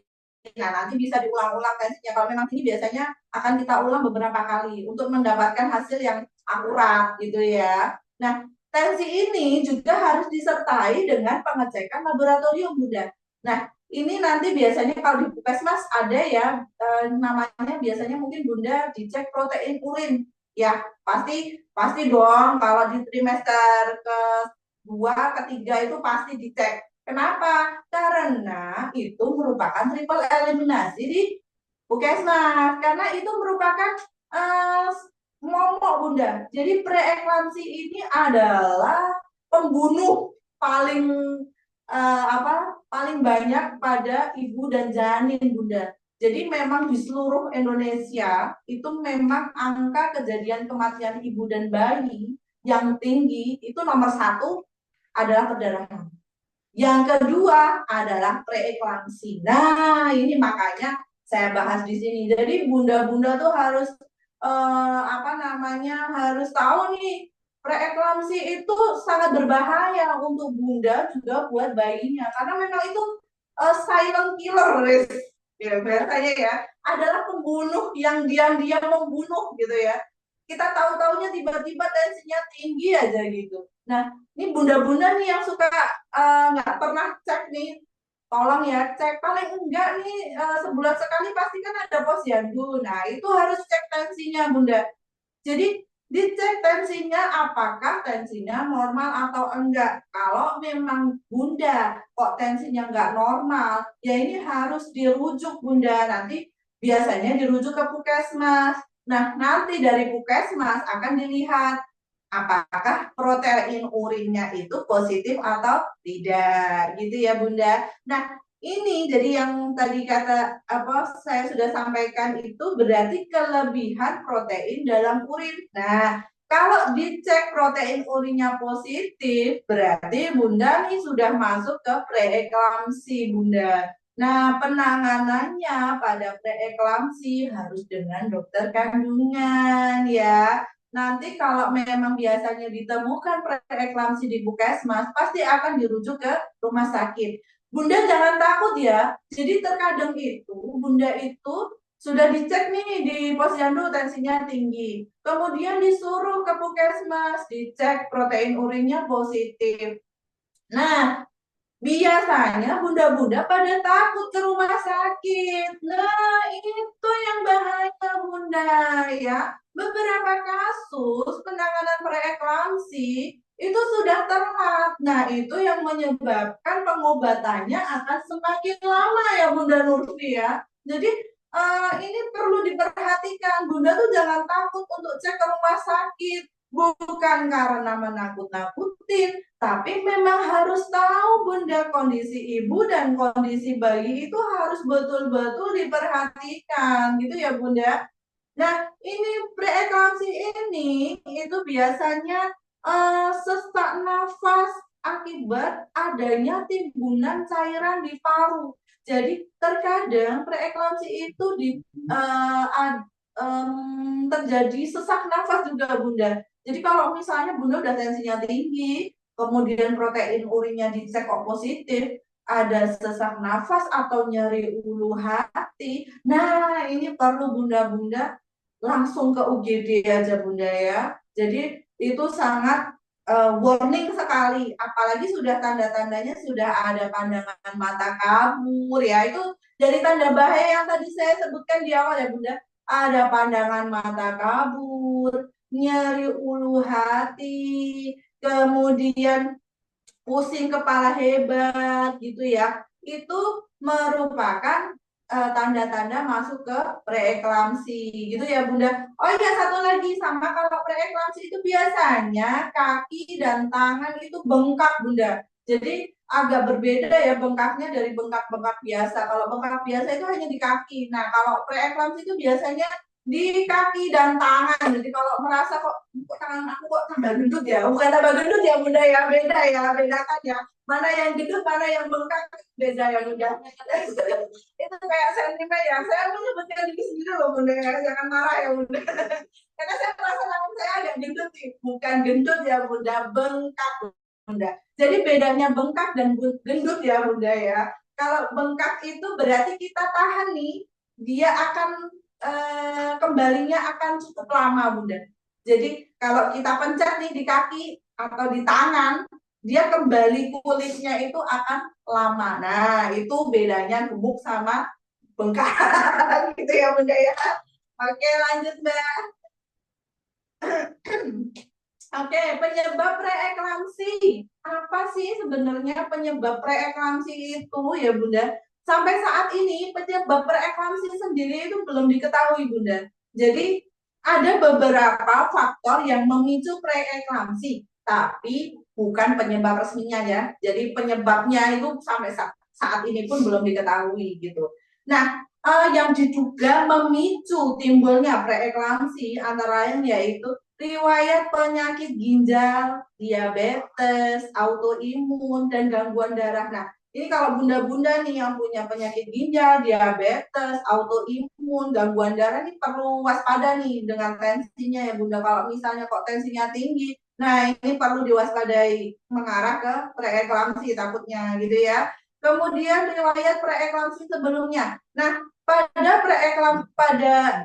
Nah, nanti bisa diulang-ulang tensinya. Kalau memang tinggi biasanya akan kita ulang beberapa kali untuk mendapatkan hasil yang akurat gitu ya. Nah, tensi ini juga harus disertai dengan pengecekan laboratorium Bunda. Nah, ini nanti biasanya kalau di puskesmas ada ya namanya biasanya mungkin Bunda dicek protein urin. Ya, pasti dong kalau di trimester kedua, ketiga itu pasti dicek. Kenapa? Karena itu merupakan triple eliminasi di puskesmas. Karena itu merupakan uh, momok Bunda. Jadi preeklamsi ini adalah pembunuh paling paling banyak pada ibu dan janin Bunda. Jadi memang di seluruh Indonesia itu memang angka kejadian kematian ibu dan bayi yang tinggi itu nomor satu adalah perdarahan. Yang kedua adalah preeklamsi. Nah, ini makanya saya bahas di sini. Jadi bunda-bunda tuh harus harus tahu nih preeklamsi itu sangat berbahaya untuk bunda juga buat bayinya karena memang itu silent killer ya biasanya ya adalah pembunuh yang diam-diam membunuh gitu ya. Kita tahu-taunya tiba-tiba tensinya tinggi aja gitu. Nah, ini bunda-bunda nih yang suka nggak pernah cek nih, tolong ya cek paling enggak nih sebulan sekali pasti kan ada posyandu. Nah, itu harus cek tensinya bunda. Jadi dicek tensinya apakah tensinya normal atau enggak. Kalau memang bunda kok tensinya enggak normal, ya ini harus dirujuk bunda. Nanti biasanya dirujuk ke puskesmas. Nah, nanti dari puskesmas akan dilihat apakah protein urinnya itu positif atau tidak, gitu ya bunda. Nah, ini jadi yang tadi kata saya sudah sampaikan itu berarti kelebihan protein dalam urin. Nah, kalau dicek protein urinnya positif, berarti Bunda nih sudah masuk ke preeklamsi Bunda. Nah, penanganannya pada preeklamsi harus dengan dokter kandungan ya. Nanti kalau memang biasanya ditemukan preeklamsi di puskesmas, pasti akan dirujuk ke rumah sakit. Bunda jangan takut ya. Jadi terkadang itu Bunda itu sudah dicek nih di posyandu tensinya tinggi. Kemudian disuruh ke puskesmas dicek protein urinnya positif. Nah, biasanya bunda-bunda pada takut ke rumah sakit. Nah, itu yang bahaya bunda ya. Beberapa kasus penanganan preeklamsi itu sudah telat. Nah, itu yang menyebabkan pengobatannya akan semakin lama ya Bunda Nurfi ya. Jadi ini perlu diperhatikan. Bunda tuh jangan takut untuk cek ke rumah sakit. Bukan karena menakut-nakutin, tapi memang harus tahu Bunda kondisi ibu dan kondisi bayi itu harus betul-betul diperhatikan gitu ya Bunda. Nah, ini preeklamsi ini itu biasanya sesak nafas akibat adanya timbunan cairan di paru. Jadi terkadang preeklamsi itu terjadi sesak nafas juga Bunda. Jadi kalau misalnya Bunda udah tensinya tinggi, kemudian protein urinnya dicek kok positif, ada sesak nafas atau nyeri ulu hati. Nah, ini perlu Bunda-Bunda langsung ke UGD aja Bunda ya. Jadi itu sangat warning sekali, apalagi sudah tanda-tandanya sudah ada pandangan mata kabur ya. Itu dari tanda bahaya yang tadi saya sebutkan di awal ya Bunda. Ada pandangan mata kabur, nyeri ulu hati, kemudian pusing kepala hebat gitu ya. Itu merupakan tanda-tanda masuk ke preeklamsi gitu ya Bunda. Oh iya satu lagi, sama kalau preeklamsi itu biasanya kaki dan tangan itu bengkak Bunda. Jadi agak berbeda ya bengkaknya dari bengkak-bengkak biasa. Kalau bengkak biasa itu hanya di kaki. Nah kalau preeklamsi itu biasanya di kaki dan tangan. Jadi kalau merasa kok tangan aku kok tambah gendut ya, bukan tambah gendut ya Bunda ya, beda ya, bedakan ya. Mana yang gendut, mana yang bengkak, beda ya Bunda. Itu kayak sentimen ya. Saya menyebutkan diri sendiri loh Bunda ya, jangan marah ya Bunda. Karena saya merasa tangan saya agak gendut nih, bukan gendut ya Bunda, bengkak Bunda. Jadi bedanya bengkak dan gendut ya Bunda ya. Kalau bengkak itu berarti kita tahan nih, dia akan kembalinya akan cukup lama Bunda. Jadi kalau kita pencet nih di kaki atau di tangan, dia kembali kulitnya itu akan lama. Nah, itu bedanya gemuk sama bengkak gitu ya Bunda ya. Oke, lanjut Mbak. Oke, penyebab preeklamsi. Apa sih sebenarnya penyebab preeklamsi itu ya Bunda? Sampai saat ini penyebab preeklamsi sendiri itu belum diketahui Bunda. Jadi ada beberapa faktor yang memicu preeklamsi, tapi bukan penyebab resminya ya. Jadi penyebabnya itu sampai saat ini pun belum diketahui gitu. Nah, yang diduga memicu timbulnya preeklamsi antara lain yaitu riwayat penyakit ginjal, diabetes, autoimun, dan gangguan darah. Nah, ini kalau bunda-bunda nih yang punya penyakit ginjal, diabetes, autoimun, gangguan darah ini perlu waspada nih dengan tensinya ya bunda. Kalau misalnya kok tensinya tinggi, nah ini perlu diwaspadai mengarah ke preeklamsi takutnya gitu ya. Kemudian riwayat preeklamsi sebelumnya. Nah, pada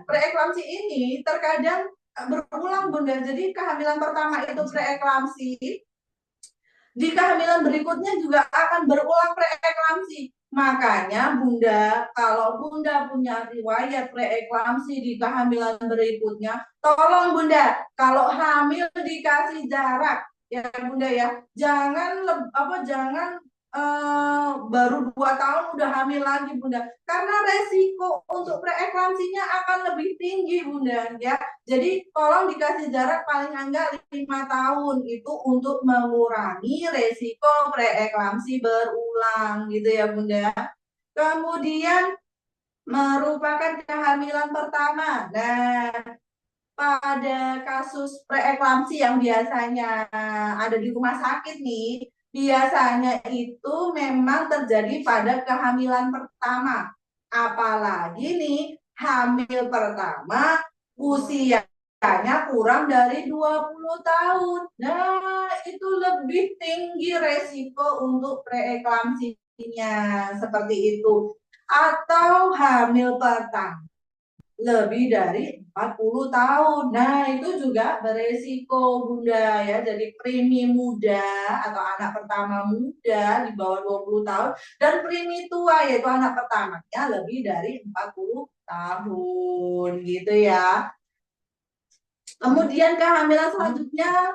preeklamsi ini terkadang berulang Bunda. Jadi kehamilan pertama itu preeklamsi, di kehamilan berikutnya juga akan berulang preeklamsi. Makanya Bunda, kalau Bunda punya riwayat preeklamsi di kehamilan berikutnya, tolong Bunda, kalau hamil dikasih jarak ya Bunda ya. Jangan baru 2 tahun udah hamil lagi Bunda. Karena resiko untuk preeklamsinya akan lebih tinggi Bunda ya. Jadi tolong dikasih jarak paling enggak 5 tahun itu untuk mengurangi resiko preeklamsi berulang gitu ya Bunda. Kemudian merupakan kehamilan pertama. Nah, pada kasus preeklamsi yang biasanya ada di rumah sakit nih, biasanya itu memang terjadi pada kehamilan pertama. Apalagi nih hamil pertama usianya kurang dari 20 tahun. Nah, itu lebih tinggi resiko untuk preeklamsinya seperti itu. Atau hamil pertama lebih dari 40 tahun. Nah, itu juga beresiko Bunda ya. Jadi premi muda atau anak pertama muda di bawah 20 tahun dan premi tua yaitu anak pertamanya lebih dari 40 tahun gitu ya. Kemudian kehamilan selanjutnya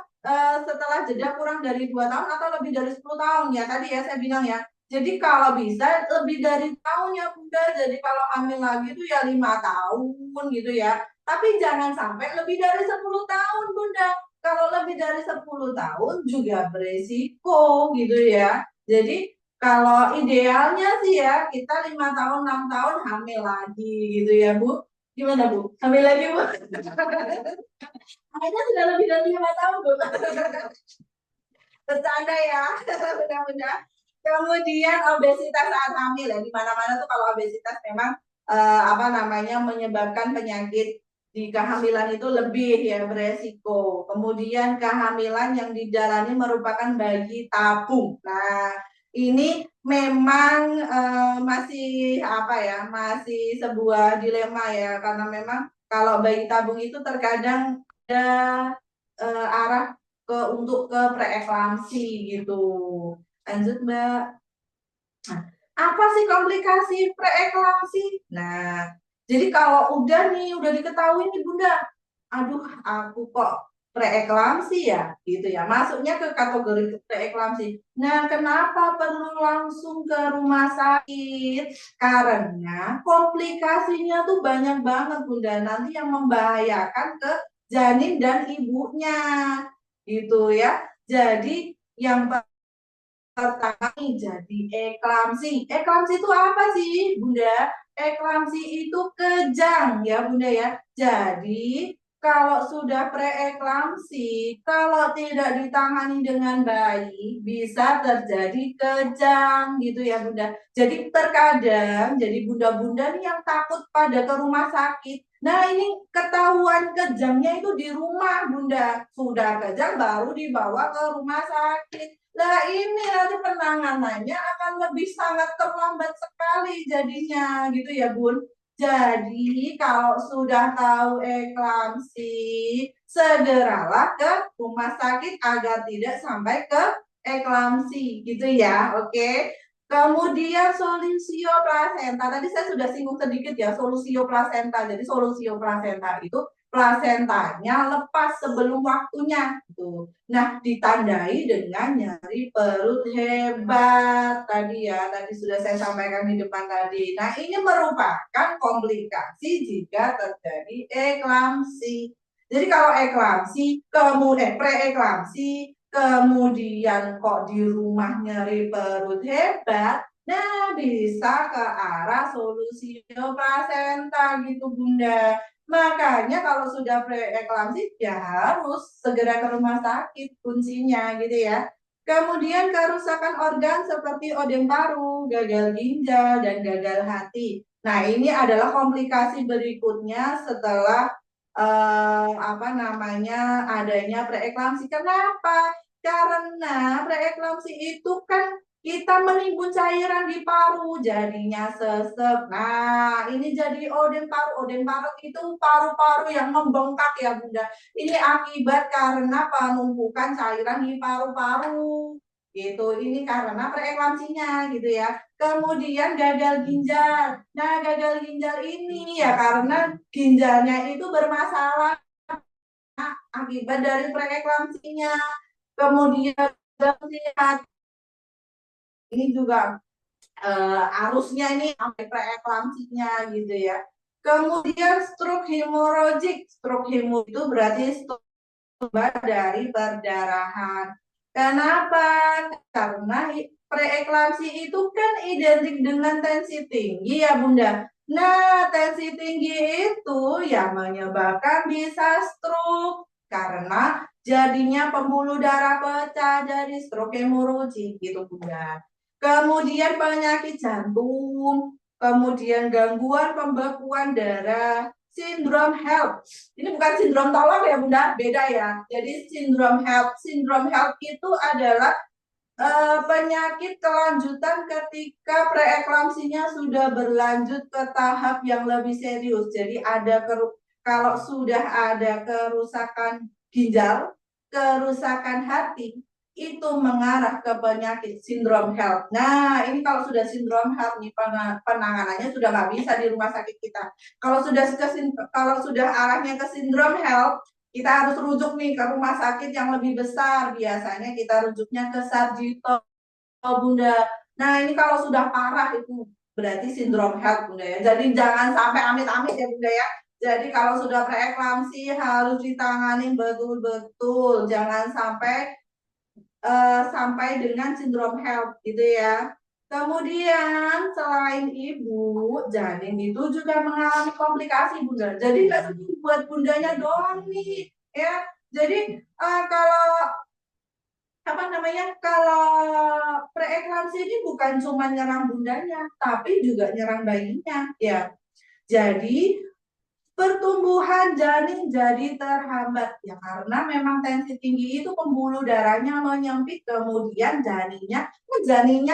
setelah jeda kurang dari 2 tahun atau lebih dari 10 tahun ya. Tadi ya saya bilang ya. Jadi kalau bisa lebih dari tahun ya Bunda. Jadi kalau hamil lagi itu ya 5 tahun gitu ya. Tapi jangan sampai lebih dari 10 tahun Bunda. Kalau lebih dari 10 tahun juga beresiko gitu ya. Jadi kalau idealnya sih ya kita 5 tahun 6 tahun hamil lagi gitu ya Bu. Gimana Bu? Hamil lagi Bu? Kayaknya sudah lebih dari 5 tahun Bu. Bercanda ya, mudah-mudahan. Kemudian obesitas saat hamil ya, di mana-mana tuh kalau obesitas memang apa namanya menyebabkan penyakit di kehamilan itu lebih ya beresiko. Kemudian kehamilan yang dijalani merupakan bayi tabung. Nah, ini memang masih apa ya, masih sebuah dilema ya, karena memang kalau bayi tabung itu terkadang ada arah untuk ke preeklamsi gitu. Lanjut Mbak. Nah, apa sih komplikasi preeklamsi? Nah, jadi kalau udah diketahui nih Bunda, aduh aku kok preeklamsi ya, gitu ya. Masuknya ke kategori preeklamsi. Nah, kenapa perlu langsung ke rumah sakit? Karena komplikasinya tuh banyak banget Bunda, nanti yang membahayakan ke janin dan ibunya, gitu ya. Jadi yang pertama nih jadi eklamsi. Eklamsi itu apa sih, Bunda? Eklamsi itu kejang ya, Bunda ya. Jadi kalau sudah preeklamsi, kalau tidak ditangani dengan baik, bisa terjadi kejang gitu ya, Bunda. Jadi terkadang, jadi bunda-bunda nih yang takut pada ke rumah sakit. Nah ini ketahuan kejangnya itu di rumah, Bunda. Sudah kejang baru dibawa ke rumah sakit. Nah ini nanti penanganannya akan lebih sangat terlambat sekali jadinya gitu ya Bun. Jadi kalau sudah tahu eklamsi, segeralah ke rumah sakit agar tidak sampai ke eklamsi gitu ya. Oke. Kemudian solusio plasenta. Tadi saya sudah singgung sedikit ya solusio plasenta. Jadi solusio plasenta itu plasentanya lepas sebelum waktunya gitu. Nah, ditandai dengan nyeri perut hebat tadi ya, tadi sudah saya sampaikan di depan tadi. Nah, ini merupakan komplikasi jika terjadi eklamsi. Jadi kalau eklamsi, kemudian preeklamsi, kemudian kok di rumah nyeri perut hebat, nah bisa ke arah solusi plasenta gitu Bunda. Makanya kalau sudah preeklamsi ya harus segera ke rumah sakit kuncinya gitu ya. Kemudian kerusakan organ seperti odem paru, gagal ginjal, dan gagal hati. Nah ini adalah komplikasi berikutnya setelah apa namanya adanya preeklamsi. Kenapa? Karena preeklamsi itu kan kita menimbun cairan di paru jadinya sesek. Nah, ini jadi odem paru. Odem paru itu paru-paru yang membengkak ya, Bunda. Ini akibat karena penumpukan cairan di paru-paru. Gitu. Ini karena preeklamsinya gitu ya. Kemudian gagal ginjal. Nah, gagal ginjal ini ya karena ginjalnya itu bermasalah akibat dari preeklamsinya. Kemudian ini juga arusnya ini sampai preeklamsinya gitu ya. Kemudian stroke hemorrhagic. Stroke hemo itu berarti stroke dari perdarahan. Kenapa? Karena preeklamsi itu kan identik dengan tensi tinggi ya Bunda. Nah, tensi tinggi itu yang menyebabkan bisa stroke karena jadinya pembuluh darah pecah dari stroke hemorrhagic gitu Bunda. Kemudian penyakit jantung, kemudian gangguan pembekuan darah, sindrom HELLP. Ini bukan sindrom tolong ya Bunda, beda ya. Jadi sindrom HELLP itu adalah penyakit kelanjutan ketika preeklamsinya sudah berlanjut ke tahap yang lebih serius. Jadi kalau sudah ada kerusakan ginjal, kerusakan hati, itu mengarah ke penyakit sindrom HELLP. Nah, ini kalau sudah sindrom HELLP nih penanganannya sudah nggak bisa di rumah sakit kita. Kalau sudah arahnya ke sindrom HELLP, kita harus rujuk nih ke rumah sakit yang lebih besar. Biasanya kita rujuknya ke Sarjito, Bunda. Nah, ini kalau sudah parah itu berarti sindrom HELLP Bunda ya. Jadi jangan sampai amit-amit ya Bunda ya. Jadi kalau sudah preeklamsi harus ditangani betul-betul, jangan sampai dengan sindrom HELLP gitu ya. Kemudian selain ibu, janin itu juga mengalami komplikasi bunda. Jadi nggak cuma buat bundanya doang nih, ya. Jadi kalau apa namanya, kalau preeklamsi ini bukan cuma nyerang bundanya, tapi juga nyerang bayinya, ya. Jadi pertumbuhan janin jadi terhambat ya karena memang tensi tinggi itu pembuluh darahnya menyempit, kemudian janinnya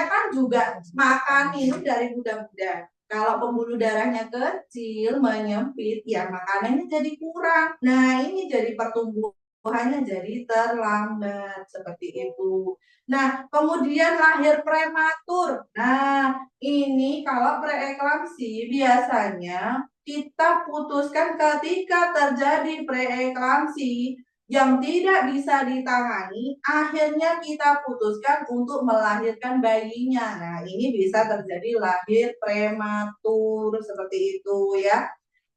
kan juga makan minum dari bunda-bunda. Kalau pembuluh darahnya kecil menyempit ya makanannya jadi kurang. Nah, ini jadi pertumbuhannya jadi terlambat seperti itu. Nah, kemudian lahir prematur. Nah, ini kalau preeklamsi biasanya kita putuskan ketika terjadi preeklamsi yang tidak bisa ditangani, akhirnya kita putuskan untuk melahirkan bayinya. Nah, ini bisa terjadi lahir prematur seperti itu ya.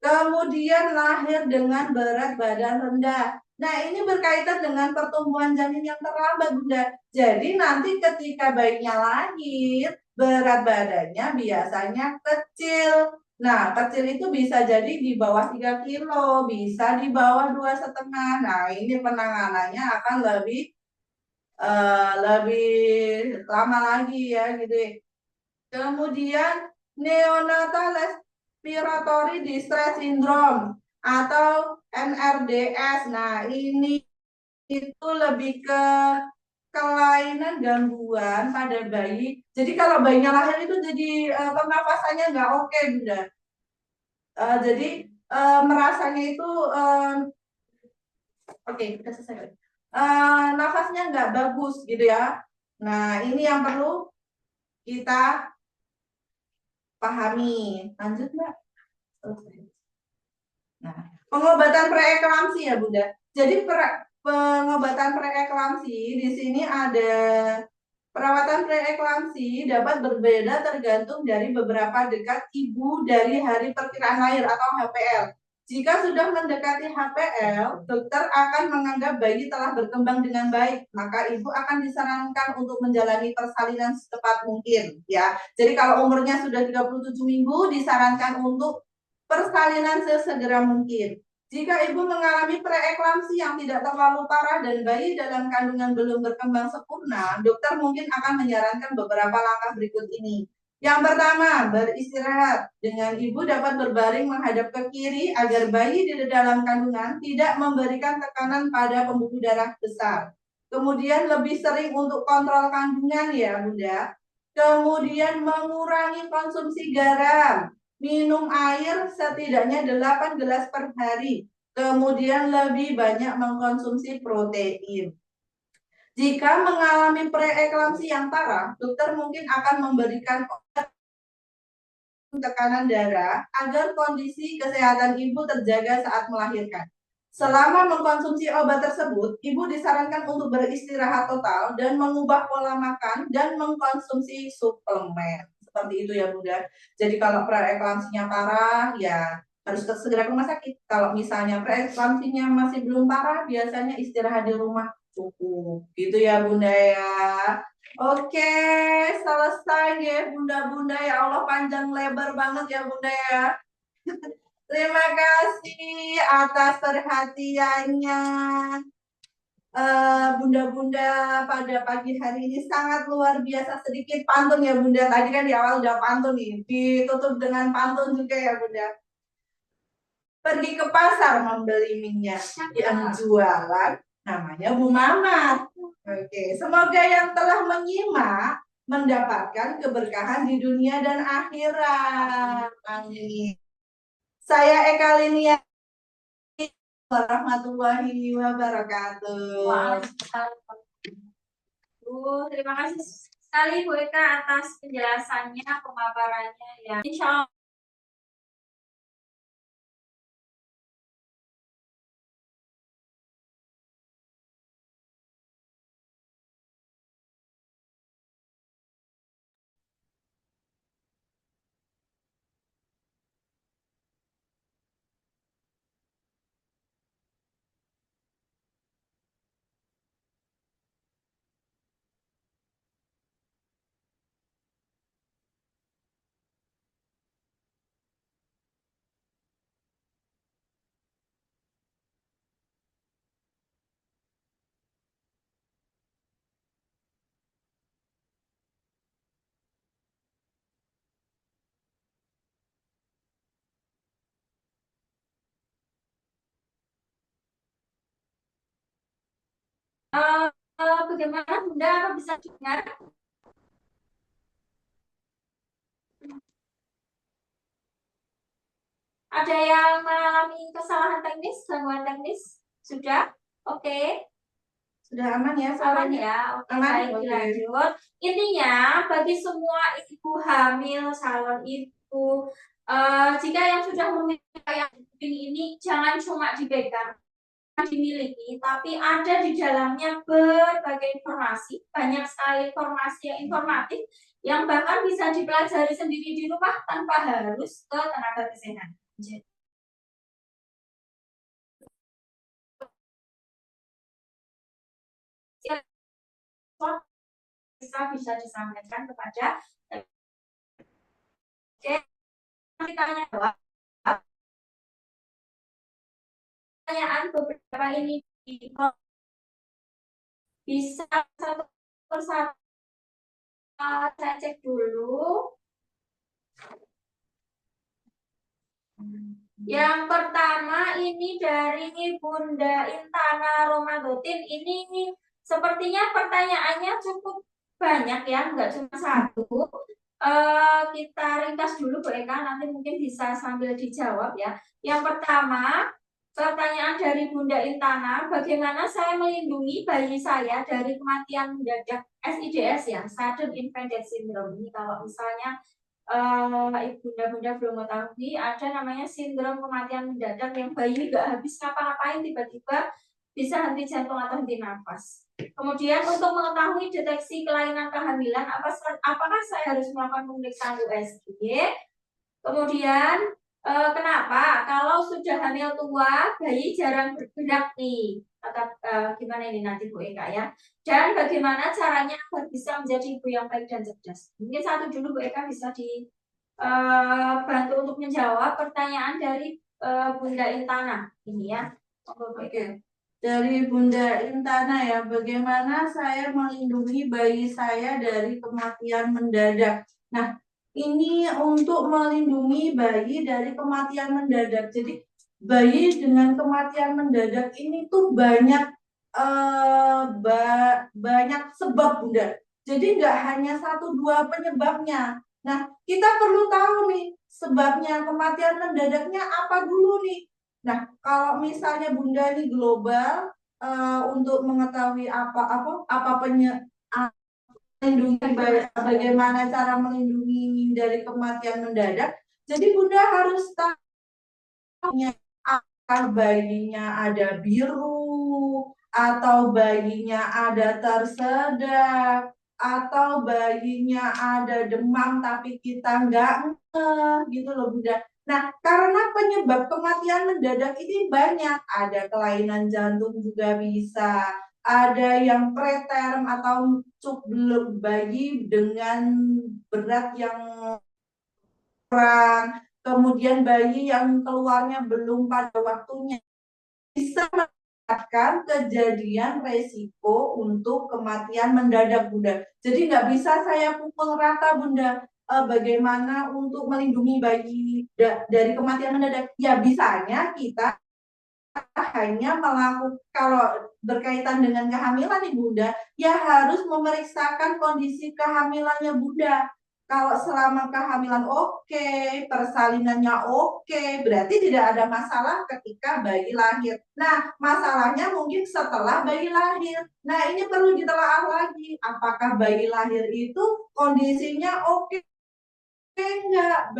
Kemudian lahir dengan berat badan rendah. Nah, ini berkaitan dengan pertumbuhan janin yang terlambat, Bunda. Jadi nanti ketika bayinya lahir, berat badannya biasanya kecil. Nah, kecil itu bisa jadi di bawah 3 kilo, bisa di bawah 2,5. Nah, ini penanganannya akan lebih lama lagi ya gitu ya. Kemudian neonatal respiratory distress syndrome atau NRDS. Nah, ini itu lebih ke kelainan gangguan pada bayi. Jadi kalau bayinya lahir itu jadi pernafasannya nggak oke, Bunda. Jadi merasanya itu oke, udah selesai. Nafasnya nggak bagus gitu ya. Nah, ini yang perlu kita pahami. Lanjut, Mbak. Nah, pengobatan preeklamsi ya, Bunda. Jadi pengobatan preeklamsi di sini ada perawatan preeklamsi dapat berbeda tergantung dari beberapa dekat ibu dari hari perkiraan lahir atau HPL. Jika sudah mendekati HPL, dokter akan menganggap bayi telah berkembang dengan baik, maka ibu akan disarankan untuk menjalani persalinan secepat mungkin ya. Jadi kalau umurnya sudah 37 minggu disarankan untuk persalinan sesegera mungkin. Jika ibu mengalami preeklamsi yang tidak terlalu parah dan bayi dalam kandungan belum berkembang sempurna, dokter mungkin akan menyarankan beberapa langkah berikut ini. Yang pertama, beristirahat. Dengan ibu dapat berbaring menghadap ke kiri agar bayi di dalam kandungan tidak memberikan tekanan pada pembuluh darah besar. Kemudian lebih sering untuk kontrol kandungan ya Bunda. Kemudian mengurangi konsumsi garam. Minum air setidaknya 8 gelas per hari. Kemudian lebih banyak mengkonsumsi protein. Jika mengalami preeklamsi yang parah, dokter mungkin akan memberikan tekanan darah agar kondisi kesehatan ibu terjaga saat melahirkan. Selama mengkonsumsi obat tersebut, ibu disarankan untuk beristirahat total dan mengubah pola makan dan mengkonsumsi suplemen. Seperti itu ya Bunda. Jadi kalau preeklamsinya parah ya harus segera ke rumah sakit. Kalau misalnya preeklamsinya masih belum parah, biasanya istirahat di rumah cukup. Gitu ya Bunda ya. Oke, selesai ya Bunda-Bunda ya Allah, panjang lebar banget ya Bunda ya. Terima kasih atas perhatiannya. Bunda-bunda pada pagi hari ini sangat luar biasa, sedikit pantun ya Bunda. Tadi kan di awal udah pantun nih, ditutup dengan pantun juga ya Bunda. Pergi ke pasar membeli minyak, yang jualan namanya Bu Mamat. Oke, semoga yang telah menyimak mendapatkan keberkahan di dunia dan akhirat. Amin. Saya Eka Linia, warahmatullahi wabarakatuh. Waalaikumsalam. Terima kasih sekali Bu Eka atas penjelasannya, pemaparannya ya. Insya Allah Bagaimana Bunda? Apa bisa dengar? Ada yang mengalami kesalahan teknis, gangguan teknis? Sudah? Oke. Sudah aman ya Aman suaranya? ya, oke Aman? baik Oke. dilanjut. Intinya bagi semua ibu hamil calon ibu, jika yang sudah memiliki yang ini jangan cuma dipegang, dimiliki, tapi ada di dalamnya berbagai informasi, banyak sekali informasi yang informatif, yang bahkan bisa dipelajari sendiri di rumah tanpa harus ke tenaga kesehatan. Bisa disampaikan kepada kita jawab pertanyaan beberapa ini bisa satu persatu saya cek dulu. Yang pertama ini dari Bunda Intana Romadotin. Ini sepertinya pertanyaannya cukup banyak ya, nggak cuma satu. Kita ringkas dulu Bu Eka, nanti mungkin bisa sambil dijawab ya. Yang pertama, pertanyaan dari Bunda Intana, bagaimana saya melindungi bayi saya dari kematian mendadak SIDS ya, Sudden Infant Death Syndrome. Ini kalau misalnya bunda-bunda belum mengetahui ada namanya sindrom kematian mendadak yang bayi nggak habis ngapa-ngapain tiba-tiba bisa henti jantung atau henti nafas. Kemudian untuk mengetahui deteksi kelainan kehamilan, apakah saya harus melakukan pemeriksaan USG? Kemudian kenapa kalau sudah hamil tua bayi jarang bergerak nih? Gimana ini nanti Bu Eka ya? Dan bagaimana caranya agar bisa menjadi ibu yang baik dan cerdas? Mungkin satu dulu Bu Eka bisa dibantu untuk menjawab pertanyaan dari Bunda Intana ini ya. Oke. Dari Bunda Intana ya, bagaimana saya melindungi bayi saya dari kematian mendadak. Nah, ini untuk melindungi bayi dari kematian mendadak. Jadi bayi dengan kematian mendadak ini tuh banyak sebab Bunda. Jadi nggak hanya satu dua penyebabnya. Nah, kita perlu tahu nih sebabnya kematian mendadaknya apa dulu nih. Nah, kalau misalnya Bunda ini global untuk mengetahui bagaimana cara melindungi dari kematian mendadak, jadi Bunda harus tahu apakah bayinya ada biru atau bayinya ada tersedak atau bayinya ada demam tapi kita nggak gitu loh Bunda. Nah, karena penyebab kematian mendadak ini banyak, ada kelainan jantung juga bisa, ada yang preterm atau bayi dengan berat yang kurang, kemudian bayi yang keluarnya belum pada waktunya, bisa menyebabkan kejadian resiko untuk kematian mendadak Bunda. Jadi nggak bisa saya pukul rata Bunda. Bagaimana untuk melindungi bayi dari kematian mendadak? Ya bisanya kita hanya melakukan, kalau berkaitan dengan kehamilan nih Bunda, ya harus memeriksakan kondisi kehamilannya Bunda. Kalau selama kehamilan oke, persalinannya oke, berarti tidak ada masalah ketika bayi lahir. Nah, masalahnya mungkin setelah bayi lahir. Nah, ini perlu ditelaah lagi. Apakah bayi lahir itu kondisinya oke enggak?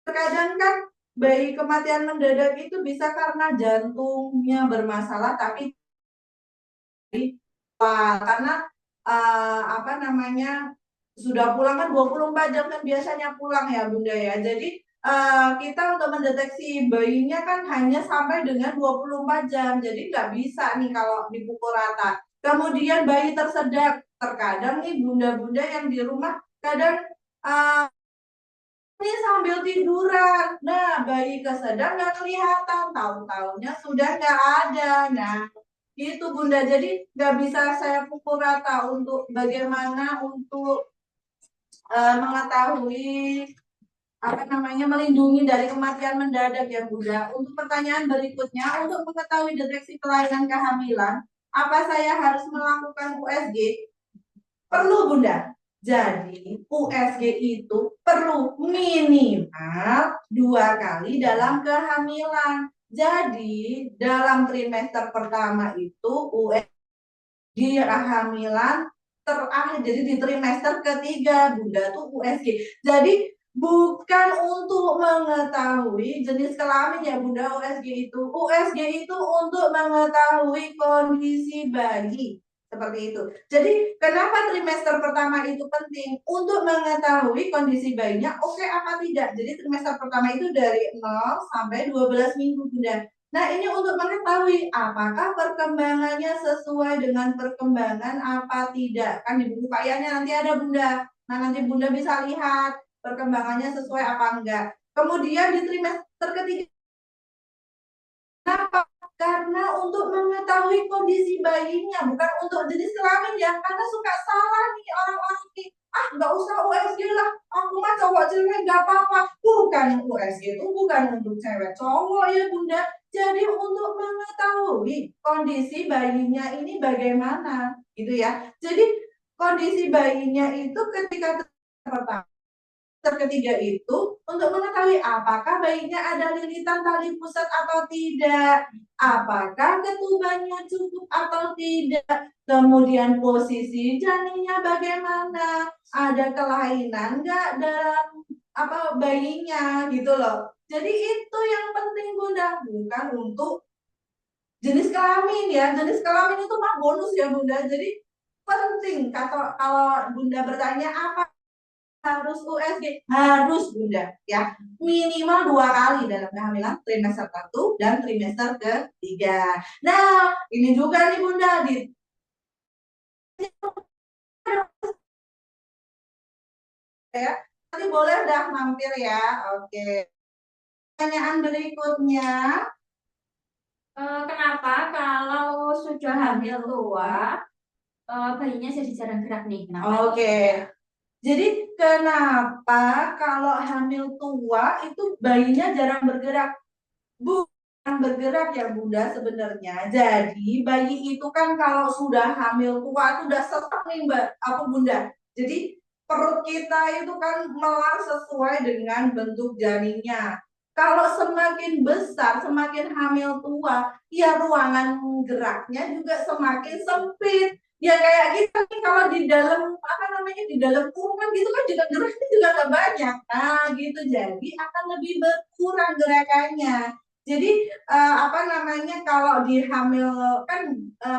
Terkadang kan bayi kematian mendadak itu bisa karena jantungnya bermasalah, tapi karena apa namanya sudah pulang kan 24 jam kan biasanya pulang ya Bunda ya. Jadi kita untuk mendeteksi bayinya kan hanya sampai dengan 24 jam. Jadi nggak bisa nih kalau dipukul rata. Kemudian bayi tersedak, terkadang nih bunda-bunda yang di rumah kadang ini sambil tiduran. Nah, bayi kesedang nggak kelihatan, tahu-tahunya sudah nggak ada. Nah, itu Bunda. Jadi nggak bisa saya pukul rata untuk bagaimana untuk mengetahui melindungi dari kematian mendadak ya Bunda. Untuk pertanyaan berikutnya, untuk mengetahui deteksi kelainan kehamilan, apa saya harus melakukan USG? Perlu Bunda. Jadi USG itu perlu minimal 2 kali dalam kehamilan. Jadi dalam trimester pertama itu USG di kehamilan terakhir, jadi di trimester ketiga Bunda tuh USG. Jadi bukan untuk mengetahui jenis kelamin ya Bunda. USG itu untuk mengetahui kondisi bayi, seperti itu. Jadi kenapa trimester pertama itu penting? Untuk mengetahui kondisi bayinya oke apa tidak. Jadi trimester pertama itu dari 0 sampai 12 minggu Bunda. Nah, ini untuk mengetahui apakah perkembangannya sesuai dengan perkembangan apa tidak. Kan di buku kayaknya nanti ada Bunda. Nah, nanti Bunda bisa lihat perkembangannya sesuai apa enggak. Kemudian di trimester ketiga, kenapa? Karena untuk mengetahui kondisi bayinya, bukan untuk jenis kelamin ya. Karena suka salah nih orang-orang nih. Ah, nggak usah USG lah. Aku mah cowok cewek nggak apa-apa. Bukan, USG itu bukan untuk cewek cowok ya Bunda. Jadi untuk mengetahui kondisi bayinya ini bagaimana, gitu ya. Jadi kondisi bayinya itu ketika pertama ketiga itu untuk mengetahui apakah bayinya ada lilitan tali pusat atau tidak, apakah ketubannya cukup atau tidak, kemudian posisi janinnya bagaimana, ada kelainan nggak dalam bayinya gitu loh. Jadi itu yang penting Bunda, bukan untuk jenis kelamin ya. Jenis kelamin itu mah bonus ya Bunda. Jadi penting kalau Bunda bertanya apa harus USG, harus Bunda ya, minimal 2 kali dalam kehamilan trimester 1 dan trimester ketiga. Nah ini juga nih Bunda, ya nanti boleh dah mampir ya. Oke, pertanyaan berikutnya, Kenapa kalau sudah hamil tua, bayinya jadi jarang gerak nih? Kenapa? Oke. Jadi kenapa kalau hamil tua itu bayinya jarang bergerak? Bukan bergerak ya Bunda sebenarnya. Jadi bayi itu kan kalau sudah hamil tua itu udah sesak nih Bunda. Jadi perut kita itu kan melar sesuai dengan bentuk janinnya. Kalau semakin besar, semakin hamil tua, ya ruangan geraknya juga semakin sempit. Ya kayak gitu nih, kalau di dalam di dalam kurungan gitu kan juga geraknya juga nggak banyak. Nah gitu, jadi akan lebih berkurang gerakannya. Jadi kalau di hamil kan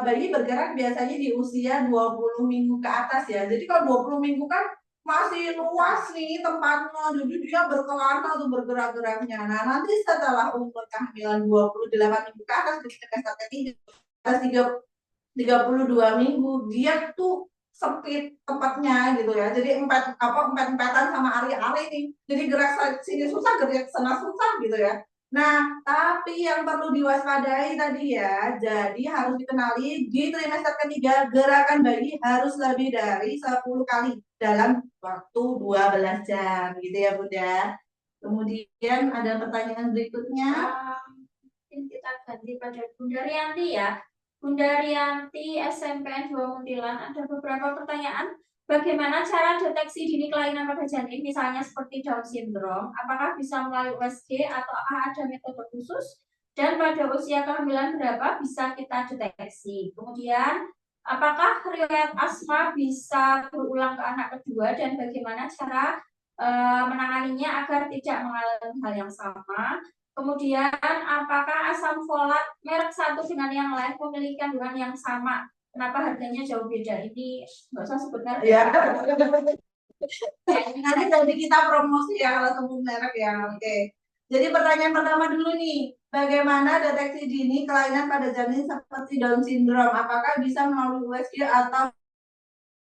bayi bergerak biasanya di usia 20 minggu ke atas ya. Jadi kalau 20 minggu kan masih luas nih tempatnya, jadi dia berkelana tuh bergerak-geraknya. Nah, nanti setelah umur kehamilan 28 minggu ke atas, ketika ketiga, 32 minggu, dia tuh sempit tempatnya gitu ya. Jadi empat-empatan sama ari-ari nih. Jadi gerak sini susah, gerak sana susah gitu ya. Nah, tapi yang perlu diwaspadai tadi ya, jadi harus dikenali di trimester ketiga gerakan bayi harus lebih dari 10 kali dalam waktu 12 jam gitu ya Bunda. Kemudian ada pertanyaan berikutnya. Mungkin kita ganti pada Bunda Rianti ya. Bunda Rianti SMPN 2 Muntilan, ada beberapa pertanyaan. Bagaimana cara deteksi dini kelainan pada janin, misalnya seperti Down syndrome? Apakah bisa melalui USG atau ada metode khusus? Dan pada usia kehamilan berapa bisa kita deteksi? Kemudian, apakah riwayat asma bisa berulang ke anak kedua dan bagaimana cara menanganinya agar tidak mengalami hal yang sama? Kemudian, apakah asam folat merek satu dengan yang lain memiliki kandungan yang sama? Kenapa harganya jauh beda? Ini nggak usah sebenarnya. Ya. Nanti jadi kita promosi ya kalau sebut merek ya. Oke. Jadi pertanyaan pertama dulu nih, bagaimana deteksi dini kelainan pada janin seperti Down syndrome? Apakah bisa melalui USG atau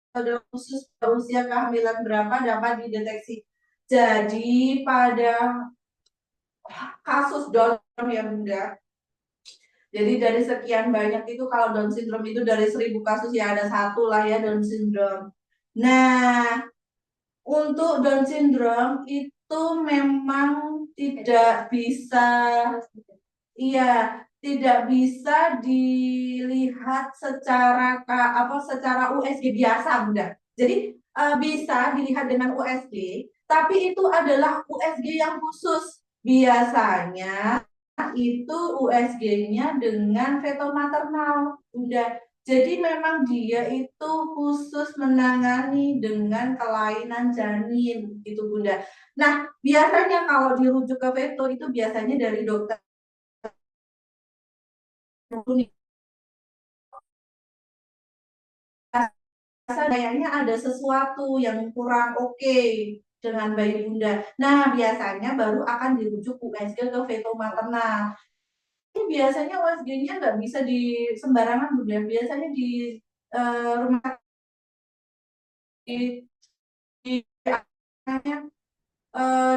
pada khusus usia kehamilan berapa dapat dideteksi? Jadi pada kasus Down ya Bunda. Jadi dari sekian banyak itu kalau Down syndrome itu dari 1000 kasus ya ada satu lah ya Down syndrome. Nah, untuk Down syndrome itu memang tidak bisa, iya, tidak bisa dilihat secara USG biasa, Bunda. Jadi bisa dilihat dengan USG, tapi itu adalah USG yang khusus. Biasanya itu USG-nya dengan feto maternal, Bunda. Jadi memang dia itu khusus menangani dengan kelainan janin, gitu Bunda. Nah, biasanya kalau dirujuk ke feto itu biasanya dari dokter kayaknya ada sesuatu yang kurang oke dengan bayi Bunda. Nah, biasanya baru akan dirujuk USG ke feto maternal. Ini biasanya USG-nya nggak bisa di sembarangan Bunda. Biasanya di rumah sakit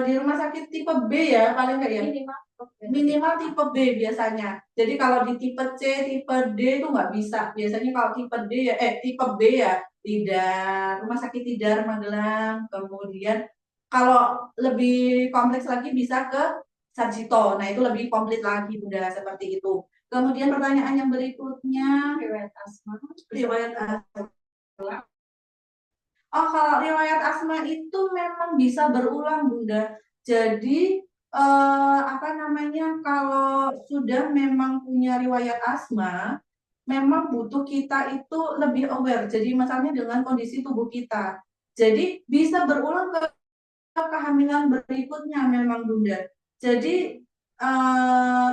di rumah sakit tipe B ya paling nggak ya, minimal tipe B biasanya. Jadi kalau di tipe C, tipe D itu nggak bisa. Biasanya kalau tipe D ya, tipe B ya tidak, rumah sakit Tidar Magelang. Kemudian kalau lebih kompleks lagi bisa ke Sarjito. Nah itu lebih komplit lagi Bunda, seperti itu. Kemudian pertanyaan yang berikutnya, riwayat asma. Riwayat asma. Oh, kalau riwayat asma itu memang bisa berulang, Bunda. Jadi, apa namanya, kalau sudah memang punya riwayat asma, memang butuh kita itu lebih aware. Jadi, misalnya dengan kondisi tubuh kita. Jadi, bisa berulang ke kehamilan berikutnya memang, Bunda. Jadi,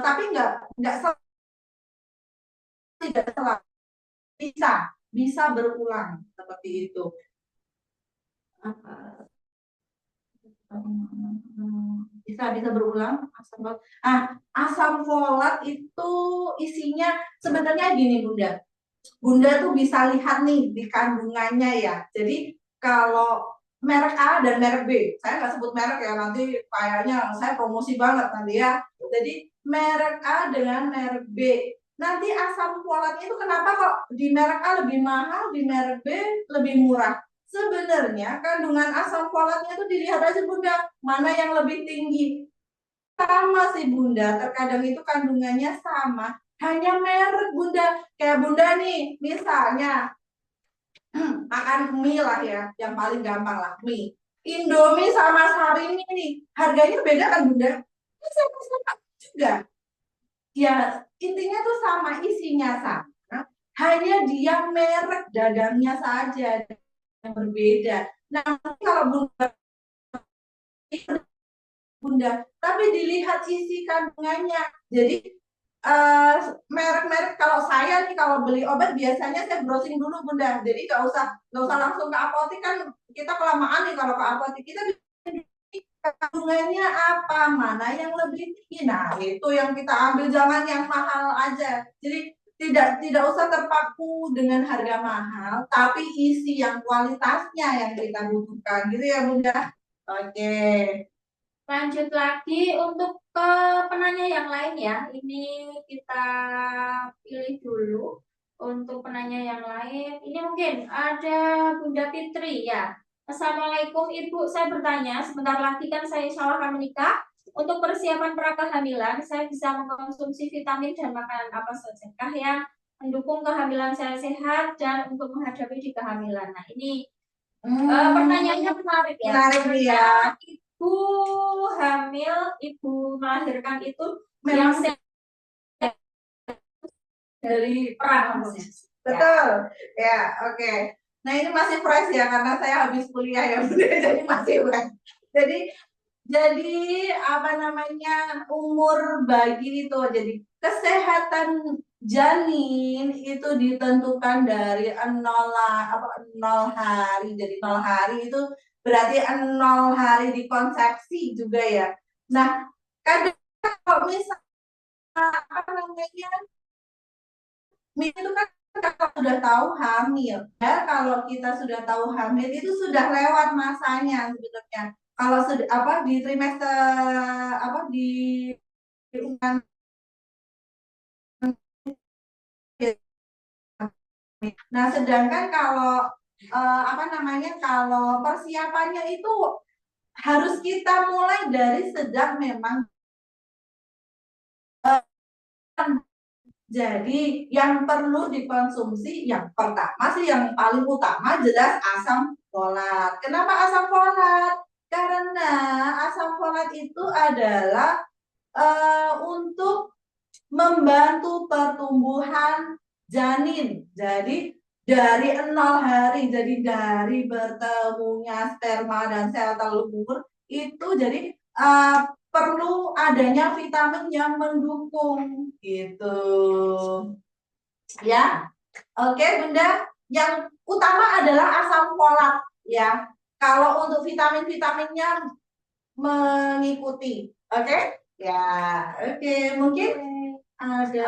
tapi nggak tidak selalu bisa berulang seperti itu. Bisa berulang asam folat itu isinya sebenarnya gini Bunda tuh bisa lihat nih di kandungannya ya. Jadi kalau merek A dan merek B, saya nggak sebut merek ya, nanti kayaknya saya promosi banget nanti ya. Jadi merek A dengan merek B, nanti asam folatnya itu kenapa kok di merek A lebih mahal, di merek B lebih murah? Sebenarnya kandungan asam folatnya itu dilihat aja Bunda, mana yang lebih tinggi. Sama sih Bunda, terkadang itu kandungannya sama, hanya merek Bunda. Kayak Bunda nih, misalnya makan mie lah ya, yang paling gampang lah mie. Indomie sama Sarimi nih, harganya beda kan Bunda? Sama-sama juga. Ya, intinya tuh sama, isinya sama, hanya dia merek dagangnya saja yang berbeda. Nah, kalau Bunda, tapi dilihat isi kandungannya. Jadi merek-merek kalau saya nih kalau beli obat biasanya saya browsing dulu Bunda. Jadi nggak usah langsung ke apotek, kan kita kelamaan nih kalau ke apotek, kita kandungannya apa, mana yang lebih tinggi. Nah, itu yang kita ambil, jangan yang mahal aja. Jadi tidak usah terpaku dengan harga mahal, tapi isi yang kualitasnya yang kita butuhkan gitu ya Bunda. Oke. Lanjut lagi untuk ke penanya yang lain ya. Ini kita pilih dulu untuk penanya yang lain. Ini mungkin ada Bunda Fitri ya. Assalamualaikum Ibu, saya bertanya, sebentar lagi kan saya insya Allah akan menikah. Untuk persiapan pra-kehamilan, saya bisa mengkonsumsi vitamin dan makanan apa saja yang mendukung kehamilan saya sehat dan untuk menghadapi di kehamilan. Nah ini pertanyaannya menarik ya. Menarik nih ya. Ibu hamil, ibu melahirkan itu Memang yang dari perang. betul ya, oke. Nah ini masih fresh ya karena saya habis kuliah ya Bunda, jadi masih fresh. Jadi apa namanya, umur bayi itu, jadi kesehatan janin itu ditentukan dari 0 hari. Jadi 0 hari itu berarti 0 hari dikonsepsi juga ya. Nah, kadang kalau misalnya apa namanya, itu kan kalau sudah tahu hamil ya, kalau kita sudah tahu hamil itu sudah lewat masanya sebetulnya. Kalau sudah apa di trimester apa di nah, sedangkan kalau apa namanya, kalau persiapannya itu harus kita mulai dari sejak memang. Jadi yang perlu dikonsumsi yang pertama sih yang paling utama jelas asam folat. Kenapa asam folat? Karena asam folat itu adalah untuk membantu pertumbuhan janin. Jadi dari 0 hari, jadi dari bertemunya sperma dan sel telur itu jadi perlu adanya vitamin yang mendukung gitu. Ya. Oke, Bunda. Yang utama adalah asam folat ya. Kalau untuk vitamin-vitaminnya mengikuti. Oke? Ya, oke. Mungkin ada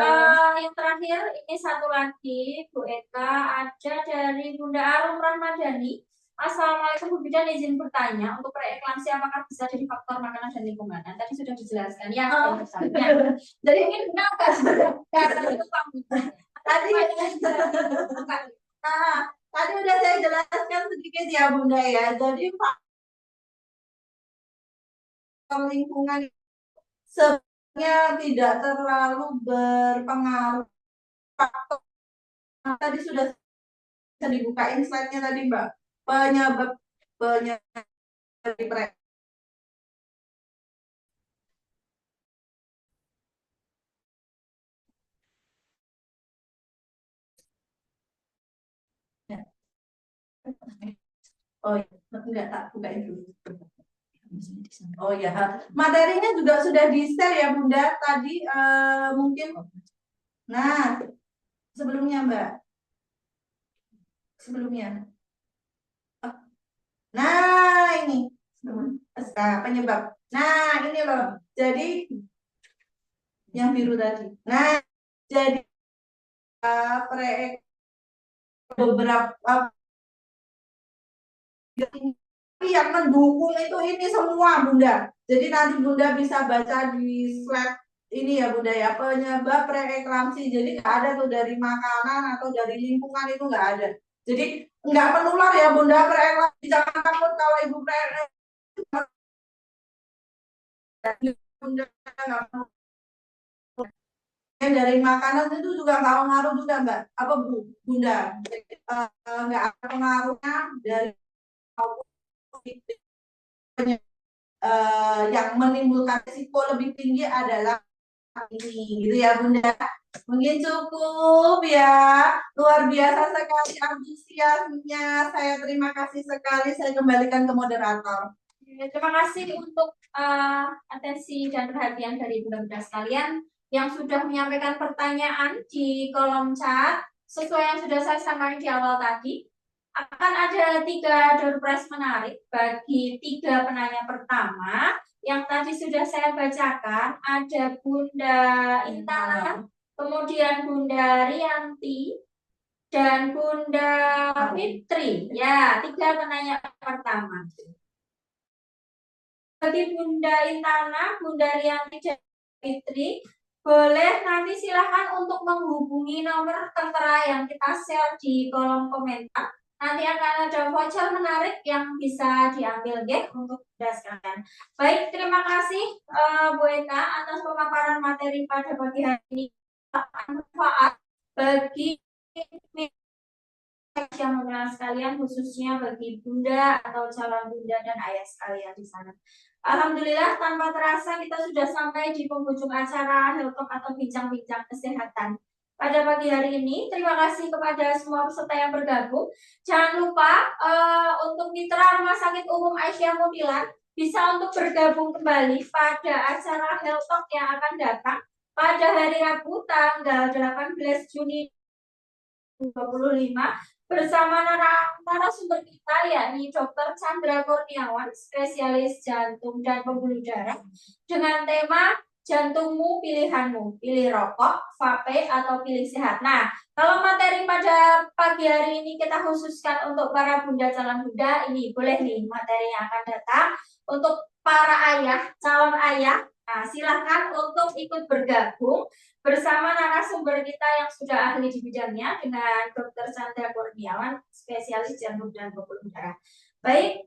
yang terakhir ini satu lagi Bu Eka, ada dari Bunda Arum Rahmadani. Assalamualaikum Bu Bidan, izin bertanya untuk preeklamsi apakah bisa jadi faktor makanan dan lingkungan? Nah, tadi sudah dijelaskan ya. Jadi mungkin kenapa? Karena itu kamu. Tadi tadi udah saya jelaskan sedikit ya Bunda ya. Jadi faktor lingkungan sebenarnya tidak terlalu berpengaruh. Faktor tadi sudah dibukain slide-nya tadi Mbak. Penyebab oh enggak, tak bukain dulu. Oh ya, materinya juga sudah di-share ya Bunda tadi mungkin. Nah, sebelumnya Mbak. Sebelumnya. Nah, ini. Nah, penyebab. Nah, ini loh. Jadi yang biru tadi. Nah, jadi beberapa yang mendukung itu ini semua Bunda. Jadi nanti Bunda bisa baca di slide ini ya Bunda ya, penyebab preeklamsi. Jadi nggak ada tuh dari makanan atau dari lingkungan, itu nggak ada. Jadi nggak menular ya Bunda preeklamsi. Jangan takut kalau Ibu preeklamsi. Bunda nggak dari makanan itu juga nggak pengaruh juga Mbak. Apa Bunda? Jadi, nggak ada pengaruhnya dari yang menimbulkan risiko lebih tinggi adalah ini gitu ya Bunda. Mungkin cukup ya. Luar biasa sekali antusiasnya. Saya terima kasih sekali. Saya kembalikan ke moderator. Terima kasih untuk atensi dan perhatian dari Bunda-Bunda sekalian yang sudah menyampaikan pertanyaan di kolom chat sesuai yang sudah saya sampaikan di awal tadi. Akan ada 3 door prize menarik bagi 3 penanya pertama yang tadi sudah saya bacakan. Ada Bunda Intana, kemudian Bunda Rianti, dan Bunda Fitri. Ya, 3 penanya pertama. Bagi Bunda Intana, Bunda Rianti, dan Fitri, boleh nanti silahkan untuk menghubungi nomor tertera yang kita share di kolom komentar. Nanti akan ada voucher menarik yang bisa diambil untuk Bunda sekalian. Baik, terima kasih Bu Eka atas pemaparan materi pada pagi hari ini. Manfaat bagi yang mengenal sekalian, khususnya bagi Bunda atau calon Bunda dan ayah sekalian di sana. Alhamdulillah, tanpa terasa kita sudah sampai di penghujung acara Health Talk atau bincang-bincang kesehatan pada pagi hari ini. Terima kasih kepada semua peserta yang bergabung. Jangan lupa untuk mitra Rumah Sakit Umum Aisyah Mudilan bisa untuk bergabung kembali pada acara Health Talk yang akan datang pada hari Rabu tanggal 18 Juni 2025 bersama narasumber kita yakni Dr. Chandra Kurniawan, spesialis jantung dan pembuluh darah dengan tema Jantungmu Pilihanmu, pilih rokok, vape atau pilih sehat. Nah, kalau materi pada pagi hari ini kita khususkan untuk para bunda calon bunda, ini boleh nih materi yang akan datang untuk para ayah, calon ayah. Nah, silahkan untuk ikut bergabung bersama narasumber kita yang sudah ahli di bidangnya dengan Dr. Chandra Kurniawan, spesialis jantung dan pembuluh darah. Baik,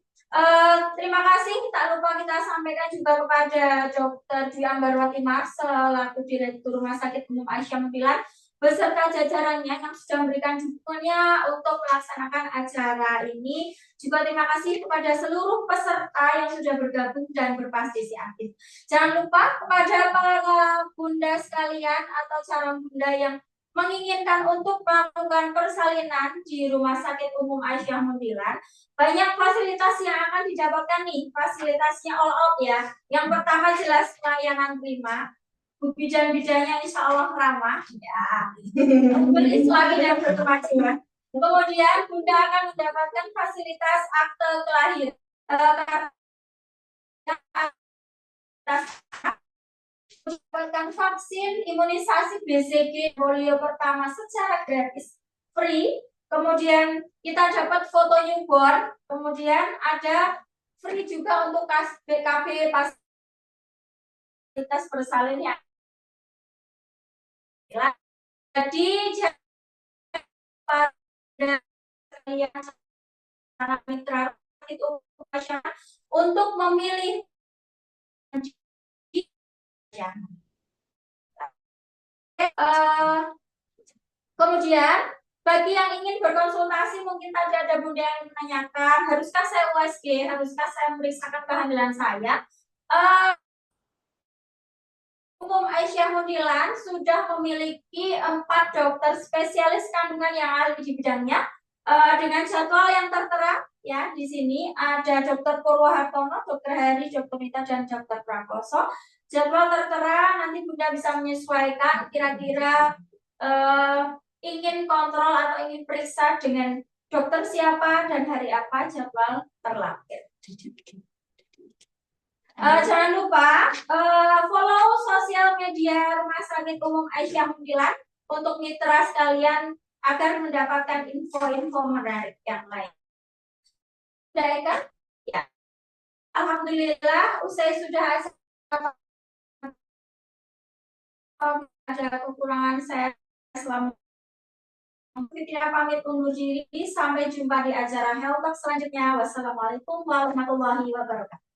Terima kasih. Tak lupa kita sampaikan juga kepada Dr. Dwi Ambarwati Mars selaku Direktur Rumah Sakit Umum Aisyah Mutilak beserta jajarannya yang sudah memberikan dukungannya untuk melaksanakan acara ini. Juga terima kasih kepada seluruh peserta yang sudah bergabung dan berpartisipasi aktif. Jangan lupa kepada para bunda sekalian atau calon bunda yang menginginkan untuk melakukan persalinan di Rumah Sakit Umum Aisyah Mutilak, banyak fasilitas yang akan didapatkan nih, fasilitasnya all out ya. Yang pertama jelas layanan prima, bidan-bidannya insya Allah ramah ya. Berislami dan berkemajuan. Kemudian Bunda akan mendapatkan fasilitas akte kelahiran, mendapatkan vaksin imunisasi BCG polio pertama secara gratis, free. Kemudian kita dapat foto newborn, kemudian ada free juga untuk BKB fasilitas bersalinnya. Jadi para mitra itu untuk memilih kemudian bagi yang ingin berkonsultasi, mungkin tadi ada bunda yang menanyakan, haruskah saya USG, haruskah saya memeriksakan kehamilan saya? Umum Aisyah Mutilak sudah memiliki 4 dokter spesialis kandungan yang ahli di bidangnya dengan jadwal yang tertera ya. Di sini ada Dr. Purwohartono, Dr. Hari, Dr. Mita, dan Dr. Prakoso. Jadwal tertera, nanti Bunda bisa menyesuaikan kira-kira ingin kontrol atau ingin periksa dengan dokter siapa dan hari apa, jadwal terlampir. Jangan lupa follow sosial media Rumah Sakit Umum Aisyah Mutilak untuk mitra sekalian agar mendapatkan info-info menarik yang lain. Baik kan? Ya. Alhamdulillah, usai sudah ada kekurangan saya selama kita pamit undur diri. Sampai jumpa di acara Health Talk selanjutnya. Wassalamualaikum warahmatullahi wabarakatuh.